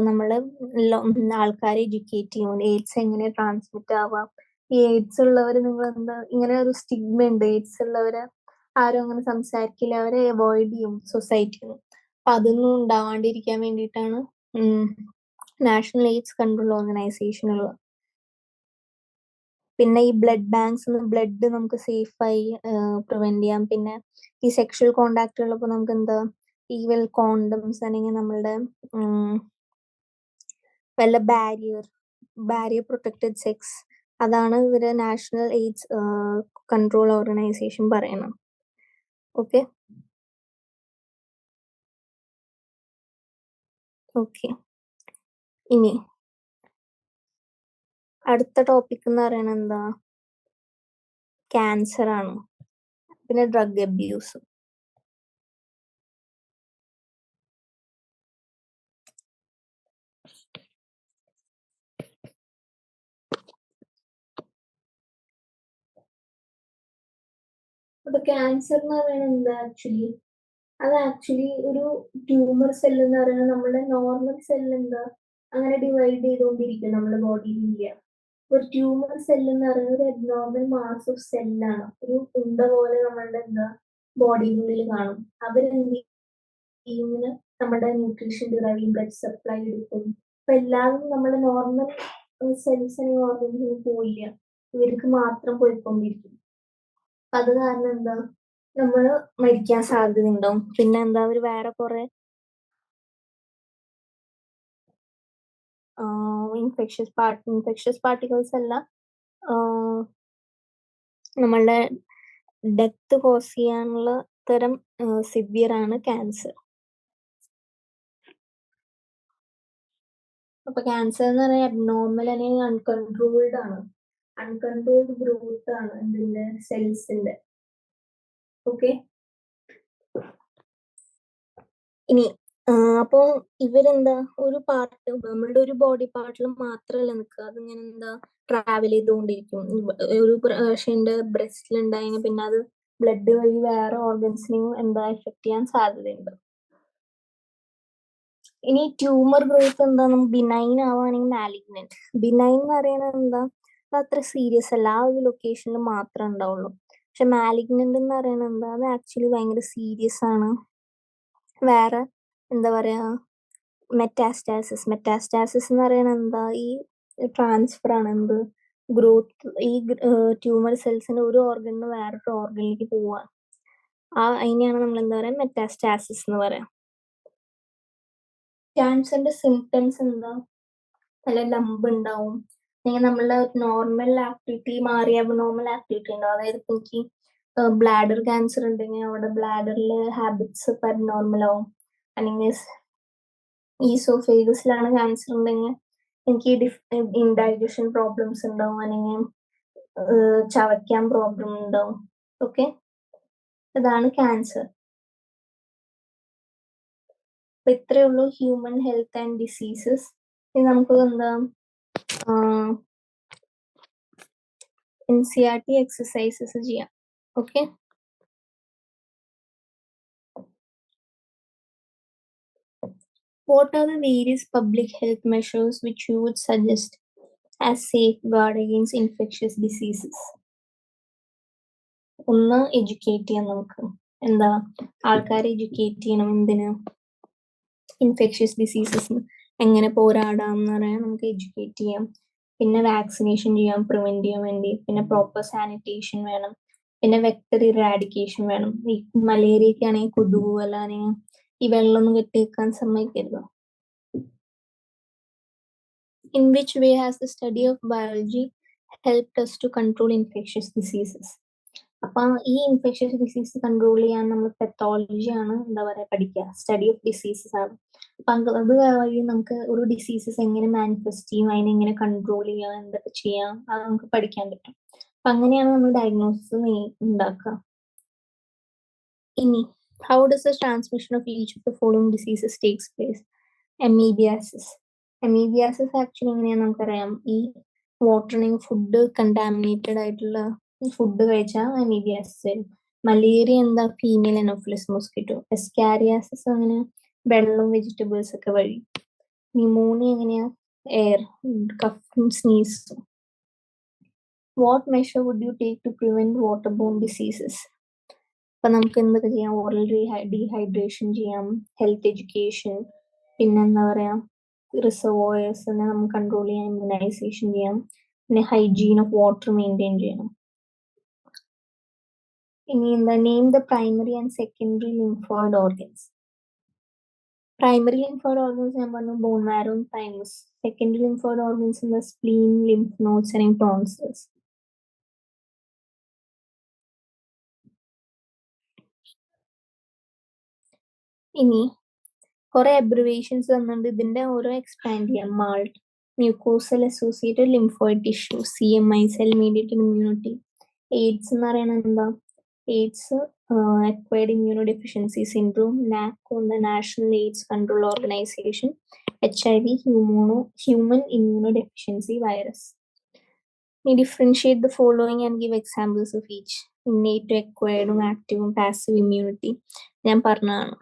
നമ്മള് ആൾക്കാരെ എഡ്യൂക്കേറ്റ് ചെയ്യും എയ്ഡ്സ് എങ്ങനെ ട്രാൻസ്മിറ്റ് ആവാം. ഈ എയ്ഡ്സ് ഉള്ളവര് നിങ്ങൾ എന്താ, ഇങ്ങനെ ഒരു സ്റ്റിഗ്മ ഉണ്ട്, എയ്ഡ്സ് ഉള്ളവരെ ആരും അങ്ങനെ സംസാരിക്കില്ല, അവരെ അവോയ്ഡ് ചെയ്യും സൊസൈറ്റിന്ന്. അപ്പൊ അതൊന്നും ഉണ്ടാവാണ്ടിരിക്കാൻ വേണ്ടിയിട്ടാണ് നാഷണൽ എയ്ഡ്സ് കൺട്രോൾ ഓർഗനൈസേഷനുള്ളത്. പിന്നെ ഈ ബ്ലഡ് ബാങ്ക്സ്, ബ്ലഡ് നമുക്ക് സേഫായി പ്രിവെന്റ് ചെയ്യാം. പിന്നെ ഈ സെക്ഷൽ കോണ്ടാക്ട് ഉള്ളപ്പോൾ നമുക്ക് എന്താ ഈവൽ കോണ്ടംസ് അല്ലെങ്കിൽ നമ്മളുടെ വല്ല ബാരിയർ പ്രൊട്ടക്റ്റഡ് സെക്സ്, അതാണ് ഇവര് നാഷണൽ എയ്ഡ്സ് കൺട്രോൾ ഓർഗനൈസേഷൻ പറയണം. ഓക്കെ ഓക്കെ ഇനി അടുത്ത ടോപ്പിക് എന്ന് പറയുന്നത് എന്താ, ക്യാൻസർ ആണ്, പിന്നെ ഡ്രഗ് അബ്യൂസ്. അപ്പൊ ക്യാൻസർ എന്ന് പറയുന്നത് എന്താ അത് ആക്ച്വലി ഒരു ട്യൂമർ സെൽ എന്ന് പറയുന്നത് നമ്മുടെ നോർമൽ സെൽ എന്താ അങ്ങനെ ഡിവൈഡ് ചെയ്തുകൊണ്ടിരിക്കും നമ്മുടെ ബോഡിയിൽ ഇല്ല. ഒരു ട്യൂമർ സെൽ എന്ന് പറയുന്നത് ഒരു അബ്നോർമൽ മാസ് ഓഫ് സെല്ലാണ്, ഒരു ഉണ്ട പോലെ നമ്മളുടെ എന്താ ബോഡിയിലുള്ളിൽ കാണും. അവരെന്ത് ചെയ്യുന്നത്, നമ്മുടെ ന്യൂട്രീഷൻ ഡിറൈവ്, ബ്ലഡ് സപ്ലൈ എടുക്കും. അപ്പൊ എല്ലാവരും നമ്മുടെ നോർമൽ സെൽസ് അല്ലെങ്കിൽ ഓർഗൻസിന് പോയില്ല, ഇവർക്ക് മാത്രം പോയിക്കൊണ്ടിരിക്കും. അത് കാരണം എന്താ നമ്മള് മരിക്കാൻ സാധ്യത ഉണ്ടാവും. പിന്നെ എന്താ അവര് വേറെ കുറെ ഇൻഫെക്ഷസ് പാർട്ടിക്കിൾസ് അല്ല, നമ്മളുടെ ഡെത്ത് കോസ് ചെയ്യാനുള്ള തരം സിവിയർ ആണ് ക്യാൻസർ. അപ്പൊ ക്യാൻസർ എന്ന് പറയുന്നത് അബ്നോർമൽ അല്ലെങ്കിൽ അൺകൺട്രോൾഡ് ആണ്, അൺകൺട്രോൾഡ് ഗ്രോത്ത് ആണ് ഇതിന്റെ സെൽസിന്റെ. ഓക്കെ, ഇനി അപ്പോ ഇവരെന്താ ഒരു പാർട്ട് നമ്മളുടെ ഒരു ബോഡി പാർട്ടിൽ മാത്രമല്ല നിൽക്കുക, അതിങ്ങനെ എന്താ ട്രാവൽ ചെയ്തുകൊണ്ടിരിക്കും. ഒരു പേഷ്യന്റ് ബ്രസ്റ്റിൽ ഉണ്ടായെങ്കിൽ പിന്നെ അത് ബ്ലഡ് വഴി വേറെ ഓർഗൻസിനെയും എന്താ എഫക്ട് ചെയ്യാൻ സാധ്യതയുണ്ട്. ഇനി ട്യൂമർ ഗ്രോത്ത് എന്താ, ബിനൈൻ ആവുകയാണെങ്കിൽ മാലിഗ്നന്റ്. ബിനൈൻ എന്ന് പറയുന്നത് എന്താ, അത് അത്ര സീരിയസ് അല്ല, ആ ഒരു ലൊക്കേഷനിൽ മാത്രമേ ഉണ്ടാവുള്ളൂ. പക്ഷെ മാലിഗ്നന്റ് എന്ന് പറയുന്നത് എന്താ, അത് ആക്ച്വലി ഭയങ്കര സീരിയസ് ആണ്. വേറെ എന്താ പറയാ, മെറ്റാസ്റ്റാസിസ് എന്ന് പറയുന്നത് എന്താ, ഈ ട്രാൻസ്ഫർ ആണ്, എന്ത് ഗ്രോത്ത്, ഈ ട്യൂമർ സെൽസിന്റെ ഒരു ഓർഗനിൽ വേറൊരു ഓർഗനിലേക്ക് പോവാ, അതിനെയാണ് നമ്മൾ എന്താ പറയാ മെറ്റാസ്റ്റാസിസ് എന്ന് പറയാം. ക്യാൻസറിന്റെ സിംറ്റംസ് എന്താ, നല്ല ലംബ് ഉണ്ടാവും, അല്ലെങ്കിൽ നമ്മളുടെ നോർമൽ ആക്ടിവിറ്റി മാറി അബ്നോർമൽ ആക്ടിവിറ്റി ഉണ്ടാവും. അതായത് എനിക്ക് ബ്ലാഡർ ക്യാൻസർ ഉണ്ടെങ്കിൽ അവിടെ ബ്ലാഡറിൽ ഹാബിറ്റ്സ് പബ്നോർമൽ ആവും. അല്ലെങ്കിൽ ഈസോഫേഗസിലാണ് ക്യാൻസർ ഉണ്ടെങ്കിൽ എനിക്ക് ഇൻഡൈജഷൻ പ്രോബ്ലംസ് ഉണ്ടാവും, അല്ലെങ്കിൽ ചവയ്ക്കാൻ പ്രോബ്ലം ഉണ്ടാവും. ഓക്കെ, ഇതാണ് ക്യാൻസർ. അപ്പൊ ഇത്രയേ ഉള്ളൂ ഹ്യൂമൻ ഹെൽത്ത് ആൻഡ് ഡിസീസസ്. ഇനി നമുക്ക് എന്താ NCERT എക്സസൈസസ് ചെയ്യാം. Okay, what are the various public health measures which you would suggest as safeguard against infectious diseases? ഒന്ന് എഡ്യൂക്കേറ്റ് ചെയ്യാം, നമുക്ക് എന്താ ആൾക്കാരെ എഡ്യൂക്കേറ്റ് ചെയ്യണം. എന്തിന്, ഇൻഫെക്ഷ്യസ് ഡിസീസസ് എങ്ങനെ പോരാടാം എന്ന് പറയാൻ നമുക്ക് എഡ്യൂക്കേറ്റ് ചെയ്യാം. പിന്നെ വാക്സിനേഷൻ ചെയ്യാം പ്രിവെന്റ് ചെയ്യാൻ വേണ്ടി. പിന്നെ പ്രോപ്പർ സാനിറ്റേഷൻ വേണം. പിന്നെ വെക്ടർ ഇറാഡിക്കേഷൻ വേണം. ഈ മലേറിയക്ക് ആണെങ്കിൽ കൊതുക് അല്ലാണെങ്കിൽ ഈ വെള്ളമൊന്നും കെട്ടിവെക്കാൻ സമ്മതിക്കരുത്. In which way has the study of biology helped us to control infectious diseases? അപ്പൊ ഈ ഇൻഫെക്ഷ്യസ് ഡിസീസ് കൺട്രോൾ ചെയ്യാൻ നമ്മൾ പെത്തോളജി ആണ് എന്താ പറയാ പഠിക്കുക, സ്റ്റഡി ഓഫ് ഡിസീസസ് ആണ്. അപ്പൊ അത് വഴി നമുക്ക് ഒരു ഡിസീസസ് എങ്ങനെ മാനിഫെസ്റ്റ് ചെയ്യും, അതിനെ എങ്ങനെ കൺട്രോൾ ചെയ്യാം, എന്തൊക്കെ ചെയ്യാം, അത് നമുക്ക് പഠിക്കാൻ പറ്റും. അപ്പൊ അങ്ങനെയാണ് നമ്മൾ ഡയഗ്നോസിസ് ഉണ്ടാക്കുക. ഇനി how does the transmission of each of the following diseases takes place? Amoebiasis. Amoebiasis actually എങ്ങനെയാന്ന് നമുക്കറിയാം. ഈ വാട്ടറിങ് ഫുഡ് കണ്ടാമിനേറ്റഡ് ആയിട്ടുള്ള ഫുഡ് കഴിച്ചാൽ അമീബിയാസിസ് വരും. മലേറിയ എന്താ, ഫീമെയിൽ അനോഫിലസ് മോസ്കിറ്റോ. എസ്കാരിയാസിസ് അങ്ങനെ വെള്ളം വെജിറ്റബിൾസ് ഒക്കെ വഴി. ന്യൂമോണിയ എങ്ങനെയാ, air, cough, sneeze. What measure would you take to prevent water borne diseases? അപ്പൊ നമുക്ക് എന്തൊക്കെ ചെയ്യാം? ഓറൽ ഡീഹൈഡ്രേഷൻ ചെയ്യാം, ഹെൽത്ത് എഡ്യൂക്കേഷൻ, പിന്നെന്താ പറയാ റിസർവോയേഴ്സിനെ നമുക്ക് കൺട്രോൾ ചെയ്യാം, ഇമ്മ്യൂണൈസേഷൻ ചെയ്യാം, പിന്നെ ഹൈജീൻ ഓഫ് വാട്ടർ മെയിൻറ്റെയിൻ ചെയ്യണം. ഇനി എന്താ, name the primary and secondary lymphoid organs. Primary lymphoid organs ഞാൻ പറഞ്ഞു bone marrow, thymus. Secondary lymphoid organs എന്താ, spleen, lymph nodes and tonsils. ഇനി കുറെ അബ്രിവേഷൻസ് തന്നിട്ടുണ്ട്, ഇതിന്റെ ഓരോ എക്സ്പാൻഡ് ചെയ്യാം. MALT, mucosal associated lymphoid tissue, CMI, cell mediated immunity. AIDS എന്ന് പറയുന്നത് എന്താ, AIDS acquired immunodeficiency syndrome. NACO എന്താ, national AIDS control organisation. HIV human immunodeficiency virus. We differentiate the following and give examples of each. Innate, acquired, active, passive immunity. ഞാൻ പറഞ്ഞതാണ്.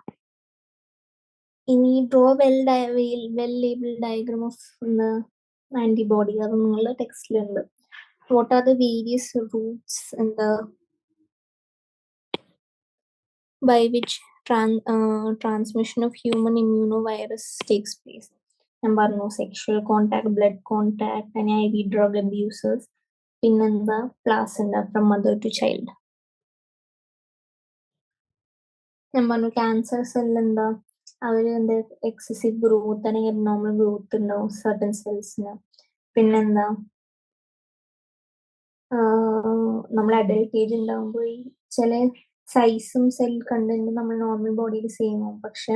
ഇനി draw well-labeled diagram of the antibody. അത് നിങ്ങളുടെ ടെക്സ്റ്റിലുണ്ട്. What are the various routes and the by which transmission of human immunovirus takes place? ഞാൻ പറഞ്ഞു sexual contact, blood contact, IV drug abusers. പിന്നെന്താ, placenta from mother to child. ഞാൻ പറഞ്ഞു ക്യാൻസർ സെൽ എന്താ, അവര് എന്താ എക്സസീവ് ഗ്രോത്ത് അല്ലെങ്കിൽ അബ്നോർമൽ ഗ്രോത്ത് ഉണ്ടാവും സർട്ടൻ സെൽസിന്. പിന്നെന്താ, നമ്മൾ അഡൽട്ട് ഏജ് ഉണ്ടാകുമ്പോൾ ഈ ചില സൈസും സെൽ കണ്ടന്റും നമ്മൾ നോർമൽ ബോഡിയിൽ സെയിം ആവും, പക്ഷെ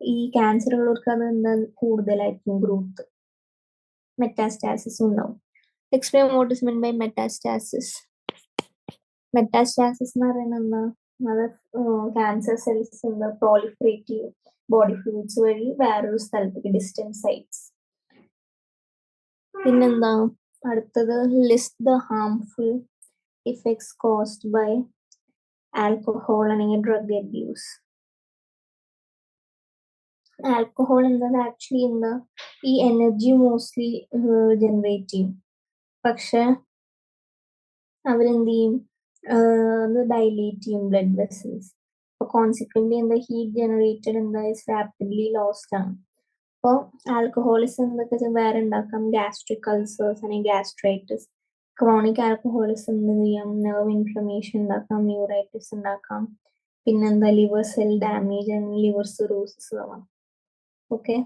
ഈ ക്യാൻസർ ഉള്ളവർക്ക് അത് എന്താ കൂടുതലായിരിക്കും ഗ്രോത്ത്. മെറ്റാസ്റ്റാസിസ് ഉണ്ടാവും. Explain what is mean by metastasis. Metastasis എന്ന് പറയുന്നത് എന്താ, അത് ക്യാൻസർ സെൽസ് എന്താ പ്രോളിഫറേറ്റീവ് ബോഡി ഫ്ലൂയിഡ്സ് വഴി വേറൊരു സ്ഥലത്തേക്ക്, ഡിസ്റ്റന്റ് സൈറ്റ്സ്. പിന്നെന്താ അടുത്തത്, list the harmful effects caused by alcohol അല്ലെങ്കിൽ ഡ്രഗ് അബ്യൂസ്. ആൽക്കഹോൾ എന്താ, ആക്ച്വലി എന്താ ഈ എനർജി മോസ്റ്റ്ലി ജനറേറ്റ് ചെയ്യും, പക്ഷെ അവരെന്ത് ചെയ്യും, അത് ഡൈലേറ്റ് ചെയ്യും ബ്ലഡ് വെസൽസ്. അപ്പൊ കോൺസിക്വന്റ്ലി എന്താ, ഹീറ്റ് ജനറേറ്റഡ് എന്താ റാപ്പിഡ്ലി ലോസ്റ്റ് ആണ്. അപ്പോൾ ആൽക്കഹോളിസം എന്തൊക്കെ വേറെ ഉണ്ടാക്കാം, ഗ്യാസ്ട്രിക് അൾസേഴ്സ് അല്ലെങ്കിൽ ഗ്യാസ്ട്രൈറ്റിസ്. ക്രോണിക് ആൽക്കഹോളിസം എന്ത് ചെയ്യാം, നെർവ് ഇൻഫ്ലമേഷൻ ഉണ്ടാക്കാം, ന്യൂറൈറ്റിസ് ഉണ്ടാക്കാം. പിന്നെന്താ, ലിവർ സെൽ ഡാമേജ് അല്ലെങ്കിൽ ലിവർ സിറോസിസ് ആവാം. ഓക്കെ,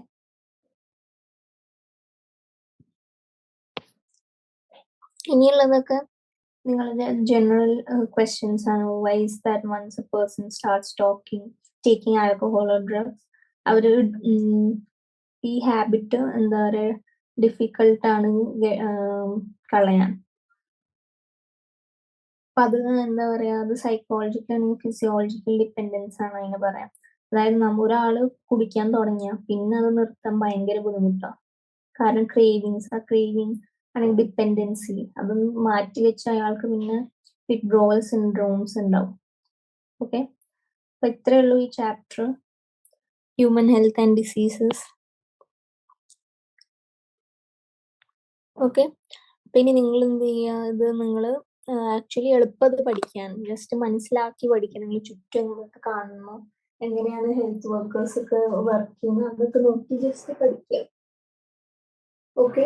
ഇനിയുള്ളതൊക്കെ നിങ്ങളുടെ ജനറൽ ക്വസ്റ്റ്യൻസ് ആണ്. Why is that once a person starts taking alcohol or drugs, അവര് ഈ ഹാബിറ്റ് എന്താ പറയാ ഡിഫിക്കൾട്ടാണ് കളയാൻ. അപ്പൊ അത് എന്താ പറയാ, അത് സൈക്കോളജിക്കൽ അല്ലെങ്കിൽ ഫിസിയോളജിക്കൽ ഡിപ്പെൻഡൻസ് ആണ് അതിന് പറയാം. അതായത് ഒരാള് കുടിക്കാൻ തുടങ്ങിയ പിന്നെ അത് നിർത്താൻ ഭയങ്കര ബുദ്ധിമുട്ടാണ്. കാരണം ക്രേവിങ്സ്, ആ ക്രേവിങ് അല്ലെങ്കിൽ ഡിപ്പെൻഡൻസി അത് മാറ്റി വെച്ച അയാൾക്ക് പിന്നെ വിത്ഡ്രോവൽ സിൻഡ്രോംസ് ഉണ്ടാവും. ഓക്കെ, അപ്പൊ ഇത്രയേ ഉള്ളൂ ഈ chapter, human health and diseases. Okay, അപ്പൊ ഇനി നിങ്ങൾ എന്ത് ചെയ്യുക, ഇത് നിങ്ങൾ ആക്ച്വലി എളുപ്പം പഠിക്കാൻ, ജസ്റ്റ് മനസ്സിലാക്കി പഠിക്കാൻ. നിങ്ങൾ ചുറ്റും എന്തൊക്കെ കാണുന്നു എങ്ങനെയാണ് ഹെൽത്ത് വർക്കേഴ്സ് ഒക്കെ വർക്ക് ചെയ്യുന്നത് അതൊക്കെ നോക്കി ജസ്റ്റ് പഠിക്കുക. ഓക്കെ.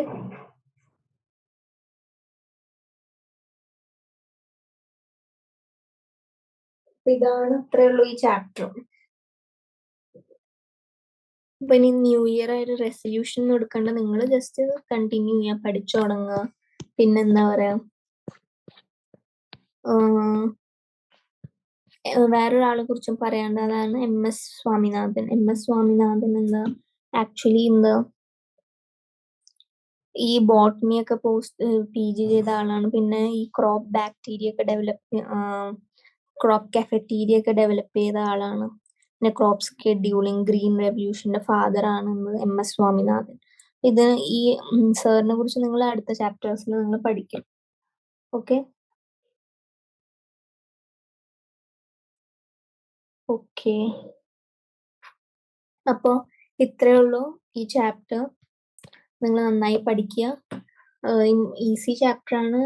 ഇതാണ് അത്രയുള്ളൂ ഈ ചാപ്റ്റർ. അപ്പൊ ഇനി ന്യൂ ഇയർ ആയിട്ട് റെസൊല്യൂഷൻ എടുക്കേണ്ട, നിങ്ങൾ ജസ്റ്റ് കണ്ടിന്യൂ ചെയ്യാൻ പഠിച്ചു തുടങ്ങുക. പിന്നെന്താ പറയാ, വേറൊരാളെ കുറിച്ചും പറയാണ്ട്, അതാണ് MS സ്വാമിനാഥൻ. MS സ്വാമിനാഥൻ എന്താ ആക്ച്വലി എന്താ ഈ ബോട്ടണി ഒക്കെ PG ചെയ്ത ആളാണ്. പിന്നെ ഈ ക്രോപ്പ് ബാക്ടീരിയ ഒക്കെ ക്രോപ്പ് കഫറ്റീരിയ ഒക്കെ ഡെവലപ്പ് ചെയ്ത ആളാണ്. പിന്നെ ക്രോപ്പ് സ്കെഡ്യൂളിംഗ്, ഗ്രീൻ റെവല്യൂഷന്റെ ഫാദർ ആണ് MS സ്വാമിനാഥൻ. ഇത് ഈ സാറിനെ കുറിച്ച് നിങ്ങൾ അടുത്ത ചാപ്റ്റേഴ്സിൽ നിങ്ങൾ പഠിക്കും. ഓക്കെ. ഓക്കെ, അപ്പോ ഇത്രയേ ഉള്ളൂ ഈ ചാപ്റ്റർ. നിങ്ങൾ നന്നായി പഠിക്കുക. ഈസി ചാപ്റ്റർ ആണ്,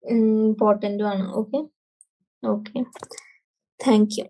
ഇമ്പോർട്ടന്റും ആണ്. ഓക്കെ. Okay, thank you.